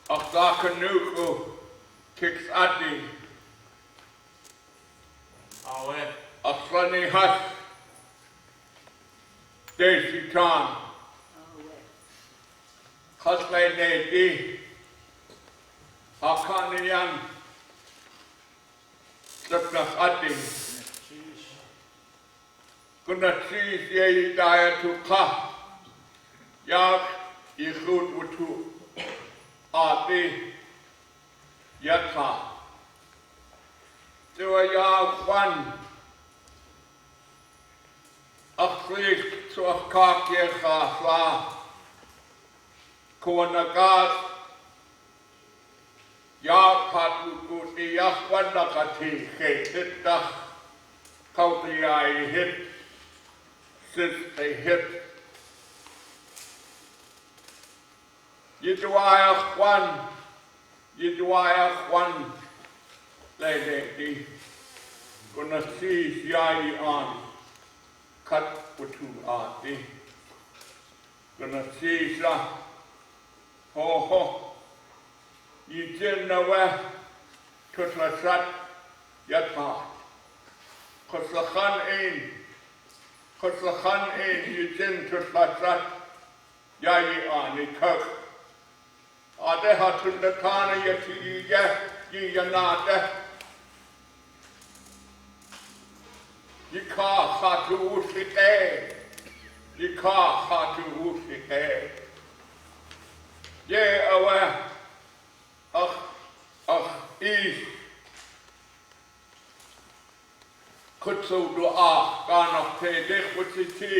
Ach daar genoeg, kiks ati. Awe. Ach slani had, deze taan. Khasle ne di, akanian, slipnas ati. Kuna cheese ye daya to ka, yak yichud wutu, ati, yata. Tua yak one, achlik suach kak yecha fla. Kuanagat Yakatu the Yakwanakati, hit the Kauti I hit, since they hit. Yiduayak one, lady, gonna see Yai on, cut putu ati, gonna see sa. Ho ho, you didn't know where to shut yet not. Koslachan ein, you didn't to shut yayi on the cook. Adeha to the tana yeti ye yanade. Yika hatu usike, yika hatu usike. Ye awe, is kutsu dua ganaf te dich wutsiti.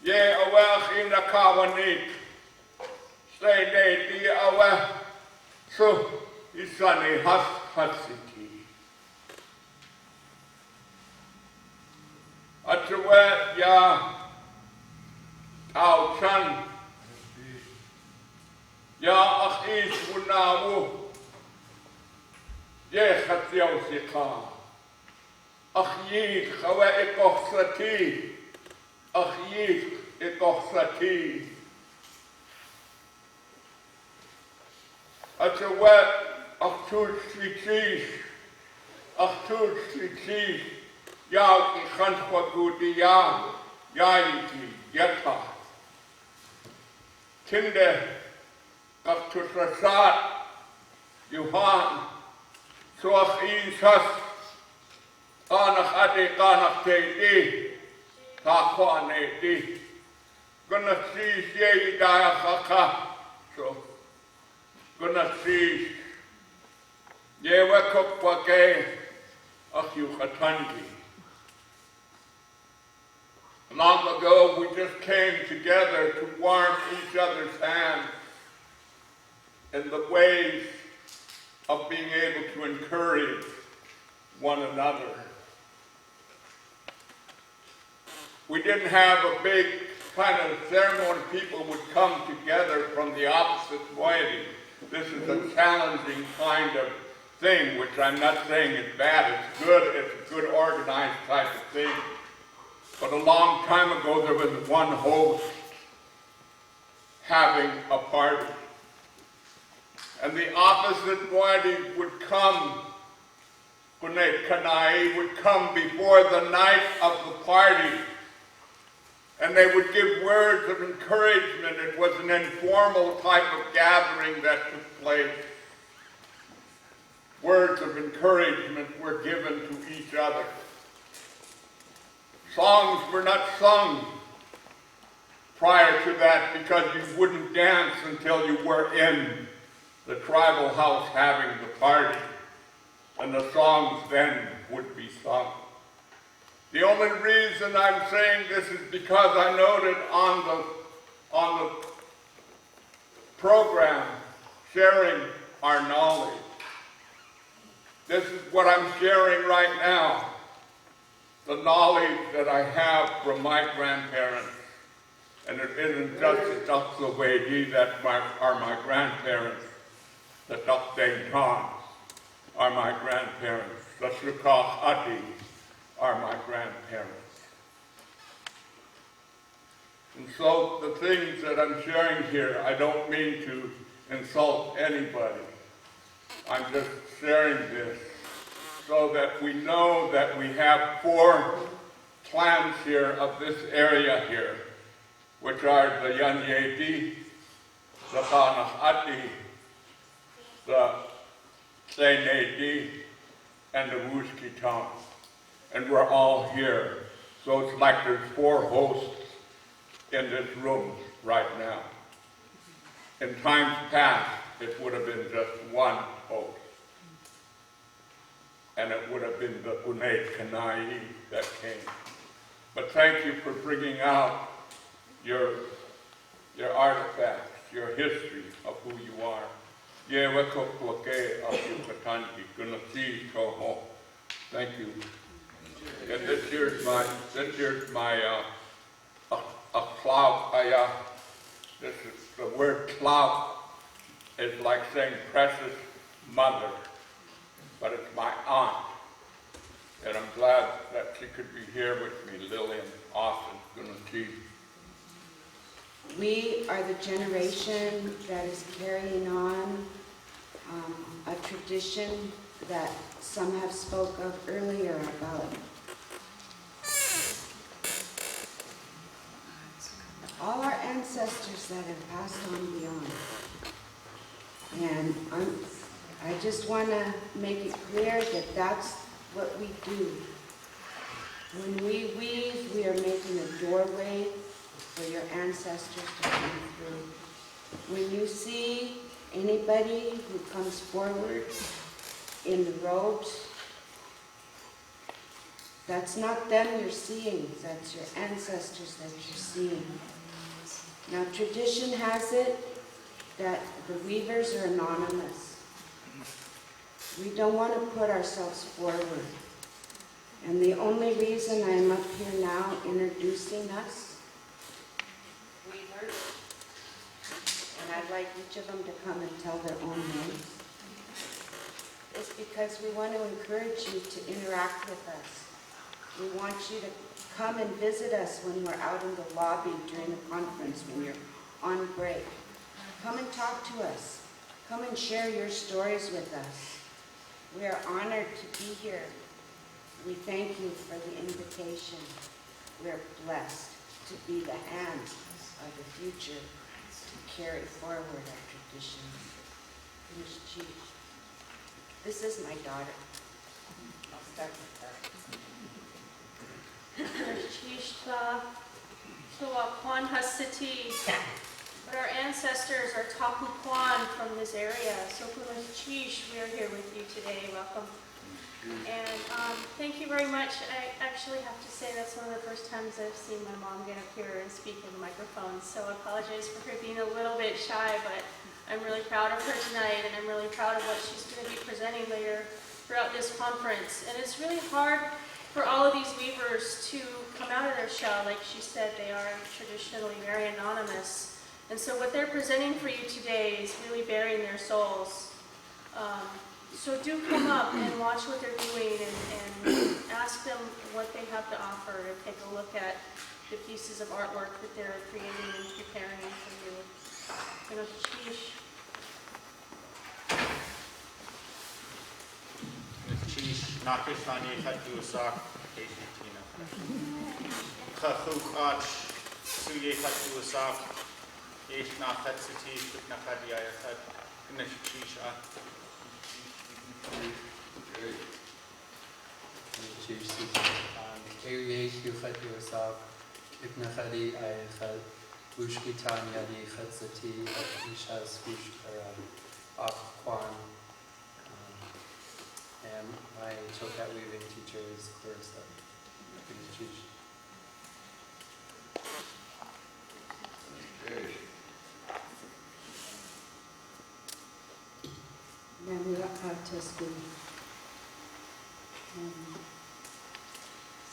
Ye awe in the kawanit, slay de di awe, so isani has hatsiti. Atwe ya au chan. Ya ach is wunawu, ye chatyaw sika. Ach yich chawe ekoch sati, ach yich ekoch sati. Atwe ach tul slichish, ya ki chanchwa gudi ya, yiti, yata. Kinde, ach to trasat, Johan, soach isas, kanach ade kanach te takwane di, gonna see ye daya chaka, so, gonna see, ye wekop wake, ach yuchatangi. Long ago, we just came together to warm each other's hands in the ways of being able to encourage one another. We didn't have a big kind of ceremony. People would come together from the opposite moiety. This is a challenging kind of thing, which I'm not saying is bad. It's good. It's a good organized type of thing. But a long time ago, there was one host having a party. And the opposite moiety would come, Kanai would come before the night of the party. And they would give words of encouragement. It was an informal type of gathering that took place. Words of encouragement were given to each other. Songs were not sung prior to that because you wouldn't dance until you were in the tribal house having the party, and the songs then would be sung. The only reason I'm saying this is because I noted on the program, sharing our knowledge. This is what I'm sharing right now. The knowledge that I have from my grandparents. And it isn't just the Duxlawady that are my grandparents. The Duxdayton are my grandparents. The Shukahati are my grandparents. And so the things that I'm sharing here, I don't mean to insult anybody. I'm just sharing this so that we know that we have 4 clans here of this area here, which are the Yanyedi, the Kanahati, the Tsenedi, and the Wuskitan. And we're all here. So it's like there's 4 hosts in this room right now. In times past, it would have been just 1 host. And it would have been the Unay Kanai that came. But thank you for bringing out your artifacts, your history of who you are. Thank you. And this year's my clout. This is the word clout is like saying precious mother, but it's my aunt. And I'm glad that she could be here with me, Lillian Austin. We are the generation that is carrying on a tradition that some have spoke of earlier about all our ancestors that have passed on beyond. And I just want to make it clear that that's what we do. When we weave, we are making a doorway for your ancestors to come through. When you see anybody who comes forward in the robes, that's not them you're seeing, that's your ancestors that you're seeing. Now tradition has it that the weavers are anonymous. We don't want to put ourselves forward. And the only reason I'm up here now introducing us, weavers, and I'd like each of them to come and tell their own names, is because we want to encourage you to interact with us. We want you to come and visit us when we're out in the lobby during the conference, when you're on break. Come and talk to us. Come and share your stories with us. We are honored to be here. We thank you for the invitation. We're blessed to be the hands of the future to carry forward our traditions. This is my daughter. I'll start with her. But our ancestors are Tapu Kwan from this area. So we are here with you today. Welcome. And thank you very much. I actually have to say that's one of the first times I've seen my mom get up here and speak in the microphone. So I apologize for her being a little bit shy, but I'm really proud of her tonight, and I'm really proud of what she's going to be presenting later throughout this conference. And it's really hard for all of these weavers to come out of their shell. Like she said, they are traditionally very anonymous. And so what they're presenting for you today is really bearing their souls. So do come up and watch what they're doing and ask them what they have to offer, and take a look at the pieces of artwork that they're creating and preparing for you. Nakishani Hatusak, Asiatina. Kahuach, Suye Hatusak, Yeshna Hatsiti, Nakadiayat, Nishkisha. Yesh Yuchat Yosaf, Ibnachadi Ayachad, Ushkitan Yadi Chatzati, Ishas Ushkara, Akwan. And my Chokat weaving teacher is Clarissa. Namirakartasku.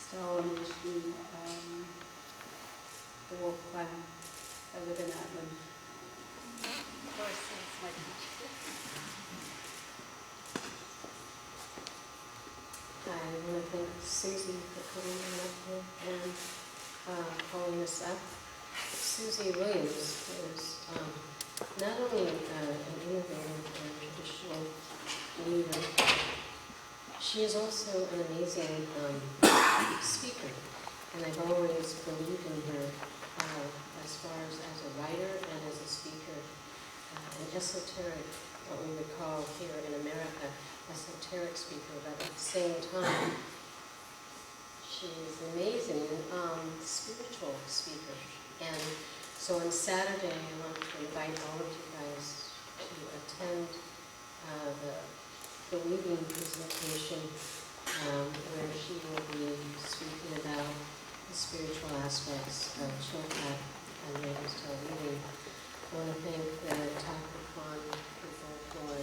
Stalinishi, the Wolf Clan. I live in Atlan. Of course, that's my teacher. I want to thank Susie for coming up here and calling us up. Susie Williams is not only an innovative and traditional weaver, she is also an amazing speaker, and I've always believed in her as far as a writer and as a speaker. An esoteric, what we would call here in America, esoteric speaker, but at the same time, she's an amazing spiritual speaker. And so on Saturday, I want to invite all of you guys to attend the weaving presentation where she will be speaking about the spiritual aspects of Chokat and Native style weaving. I want to thank the Takakwan people for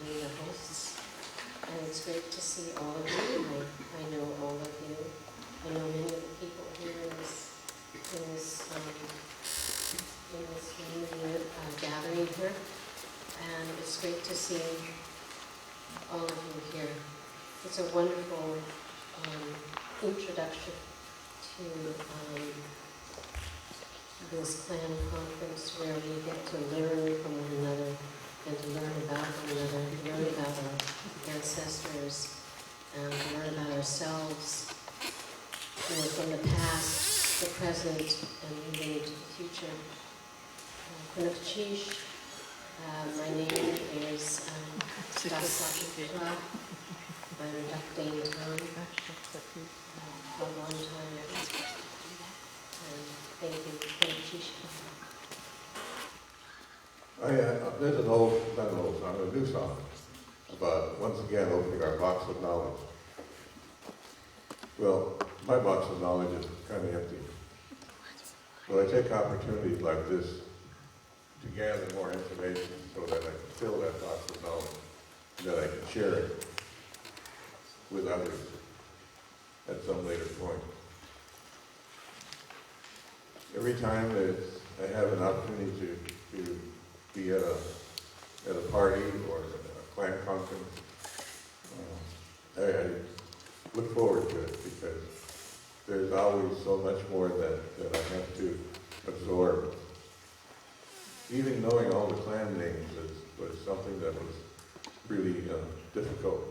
being the hosts. And it's great to see all of you. I know all of you. I know many of the people here in this community gathering here, and it's great to see all of you here. It's a wonderful introduction to this clan conference where we get to learn from one another and to learn about one another, learn about our ancestors, and learn about ourselves, from the past, the present, and moving into the future. Kunakshish, my name is Dasaki Kra. I'm Dr. Tan, a long time. And thank you, Kunakshish. There's an old, not an old song, a new song about once again opening our box of knowledge. Well, my box of knowledge is kind of empty. But I take opportunities like this to gather more information so that I can fill that box of knowledge and that I can share it with others at some later point. Every time I have an opportunity to be at a party or a clan conference, I look forward to it because there's always so much more that I have to absorb. Even knowing all the clan names was something that was really difficult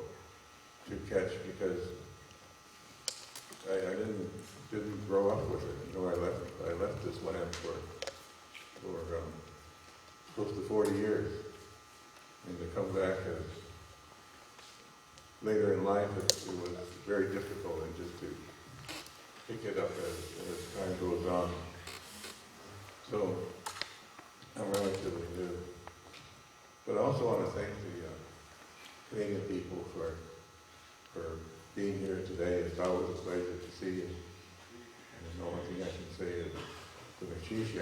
to catch because I didn't grow up with it. You know, I left this land for close to 40 years, and to come back later in life, it was very difficult, and just to pick it up as time goes on. So I'm relatively new, but I also want to thank the Canadian people for being here today. It's always a pleasure to see you. And the only thing I can say is, Kunakshish, eh?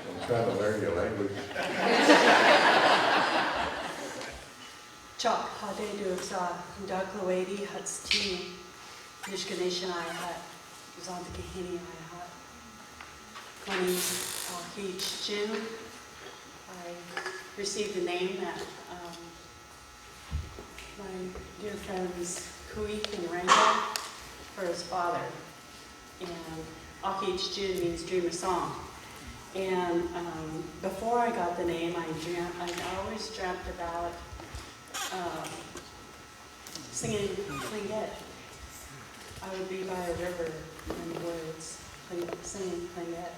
I'm trying to learn your language. Chok hade dusa daklawadi huts tea nishkanation I had Zanta Kahini I had Connie's Keach Jin. I received a name that my dear friends Kuik and Ranga for his father. And Akich Jin means dream a song. And before I got the name, I always dreamt about singing Klingit. I would be by a river in the woods, singing Klingit.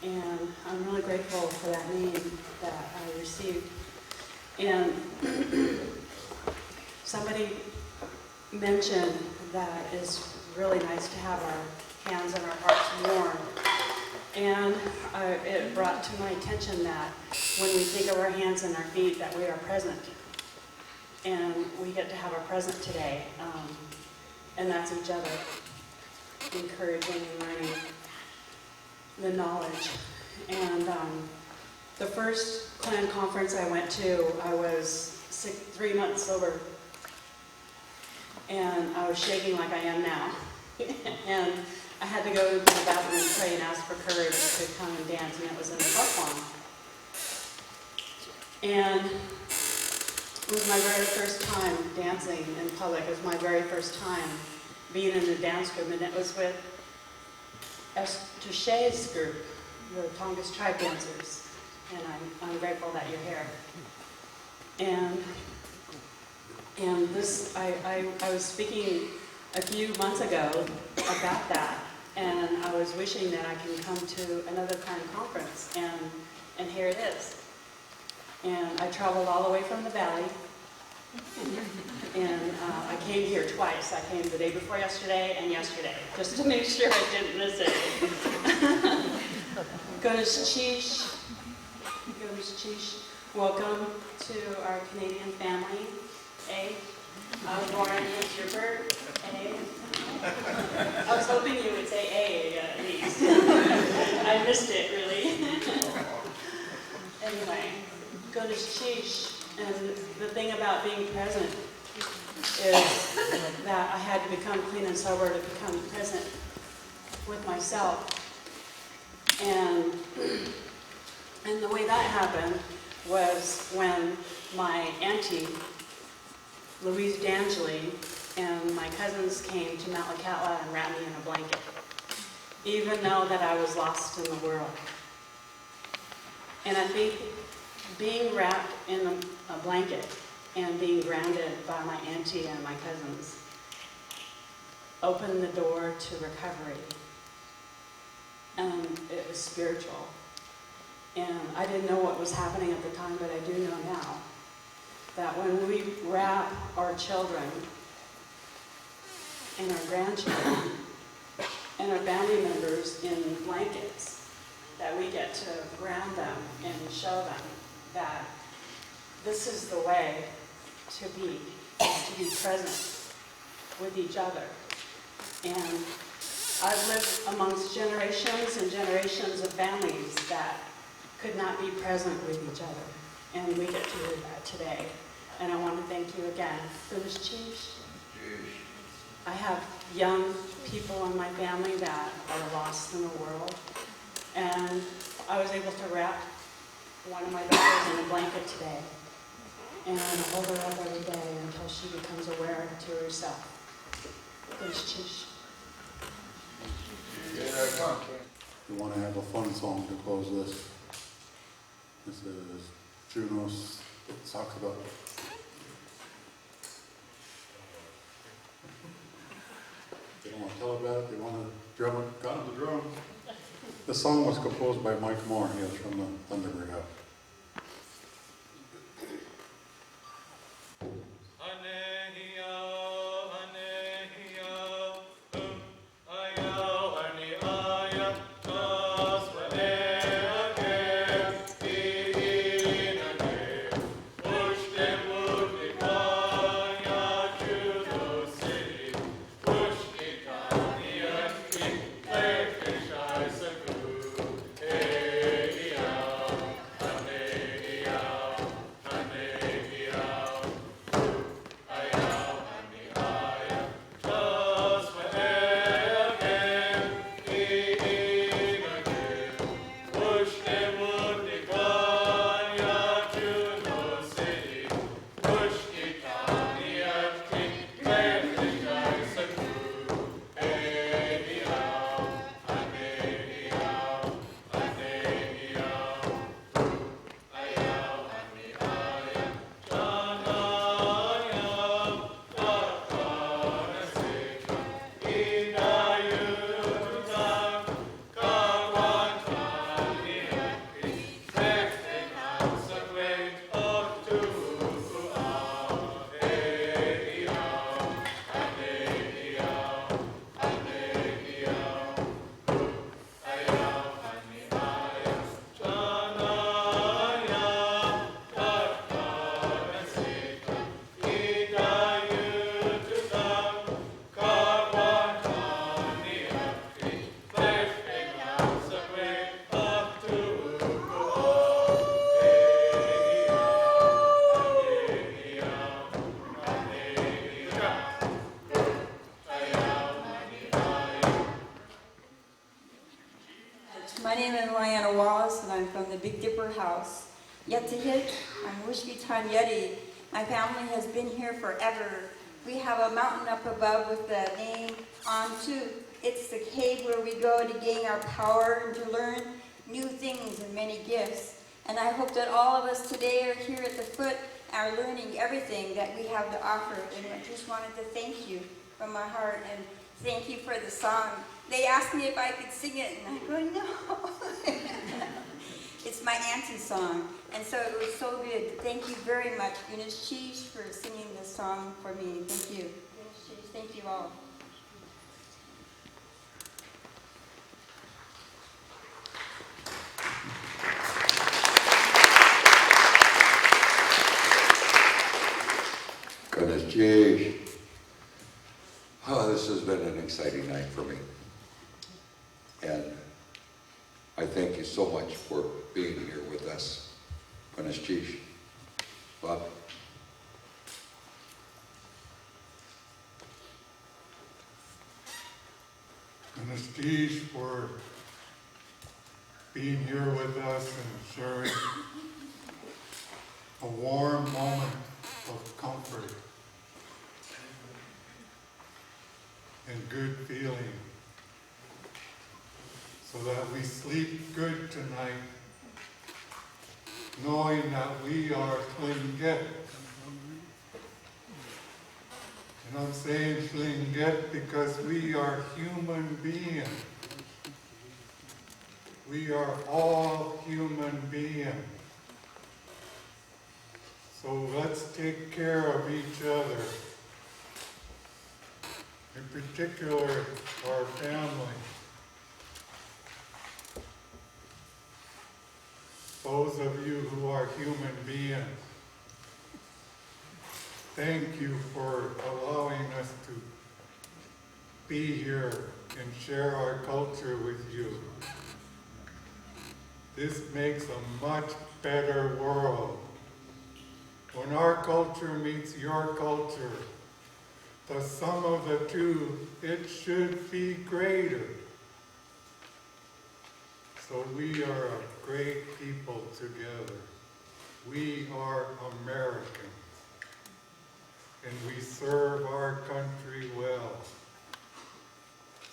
And I'm really grateful for that name that I received. And somebody mentioned that it's really nice to have our hands and our hearts warm. And it brought to my attention that when we think of our hands and our feet, that we are present. And we get to have a present today. And that's each other, encouraging and learning the knowledge. And the first clan conference I went to, I was 3 months sober. And I was shaking like I am now. And I had to go to the bathroom and pray and ask for courage to come and dance, and it was in the park lawn. And it was my very first time dancing in public. It was my very first time being in the dance group, and it was with Touche's group, the Tongass tribe dancers. And I'm grateful that you're here. And this, I was speaking a few months ago about that, and I was wishing that I can come to another kind of conference, and here it is. And I traveled all the way from the valley, and I came here twice. I came the day before yesterday and yesterday, just to make sure I didn't miss it. Gonischish, welcome to our Canadian family. I was born in Petershoare. I was hoping you would say A at least. I missed it, really. Anyway, Gonischish. And the thing about being present is that I had to become clean and sober to become present with myself. And the way that happened was when my auntie, Louise D'Angeli, and my cousins came to Mount Lacatla and wrapped me in a blanket, even though that I was lost in the world. And I think being wrapped in a blanket and being grounded by my auntie and my cousins opened the door to recovery. And it was spiritual. And I didn't know what was happening at the time, but I do know now that when we wrap our children and our grandchildren and our family members in blankets, that we get to ground them and show them that this is the way to be present with each other. And I've lived amongst generations and generations of families that could not be present with each other. And we get to do that today. And I want to thank you again for this change. I have young people in my family that are lost in the world. And I was able to wrap one of my daughters in a blanket today. And hold her up every day until she becomes aware to herself. We want to have a fun song to close this. This is Junos Sakaba. They don't want to tell about it, they want to drum it, got him the drum. The song was composed by Mike Moore, he is from the Thunderbird House. name is Lillian Wallace, and I'm from the Big Dipper House. Yetihit, I'm Wishkitan Yeti. My family has been here forever. We have a mountain up above with the name Antu. It's the cave where we go to gain our power and to learn new things and many gifts. And I hope that all of us today are here at the foot, are learning everything that we have to offer. And I just wanted to thank you from my heart, and thank you for the song. They asked me if I could sing it, and I go, no. It's my auntie's song, and so it was so good. Thank you very much, Eunice Cheese, for singing this song for me. Thank you. Eunice Cheese, thank you all. Goodness, geez. Oh, this has been an exciting night for me. And I thank you so much for being here with us. Goodness, geez. Bob? Goodness, geez, for being here with us and sharing a warm moment of comfort and good feeling, so that we sleep good tonight, knowing that we are Tlingit. And I'm saying Tlingit because we are human beings. We are all human beings. So let's take care of each other. In particular, our family. Those of you who are human beings, thank you for allowing us to be here and share our culture with you. This makes a much better world. When our culture meets your culture, the sum of the two, it should be greater. So we are a great people together. We are Americans. And we serve our country well.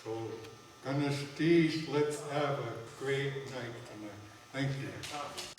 So, Ganeshtish, let's have a great night tonight. Thank you.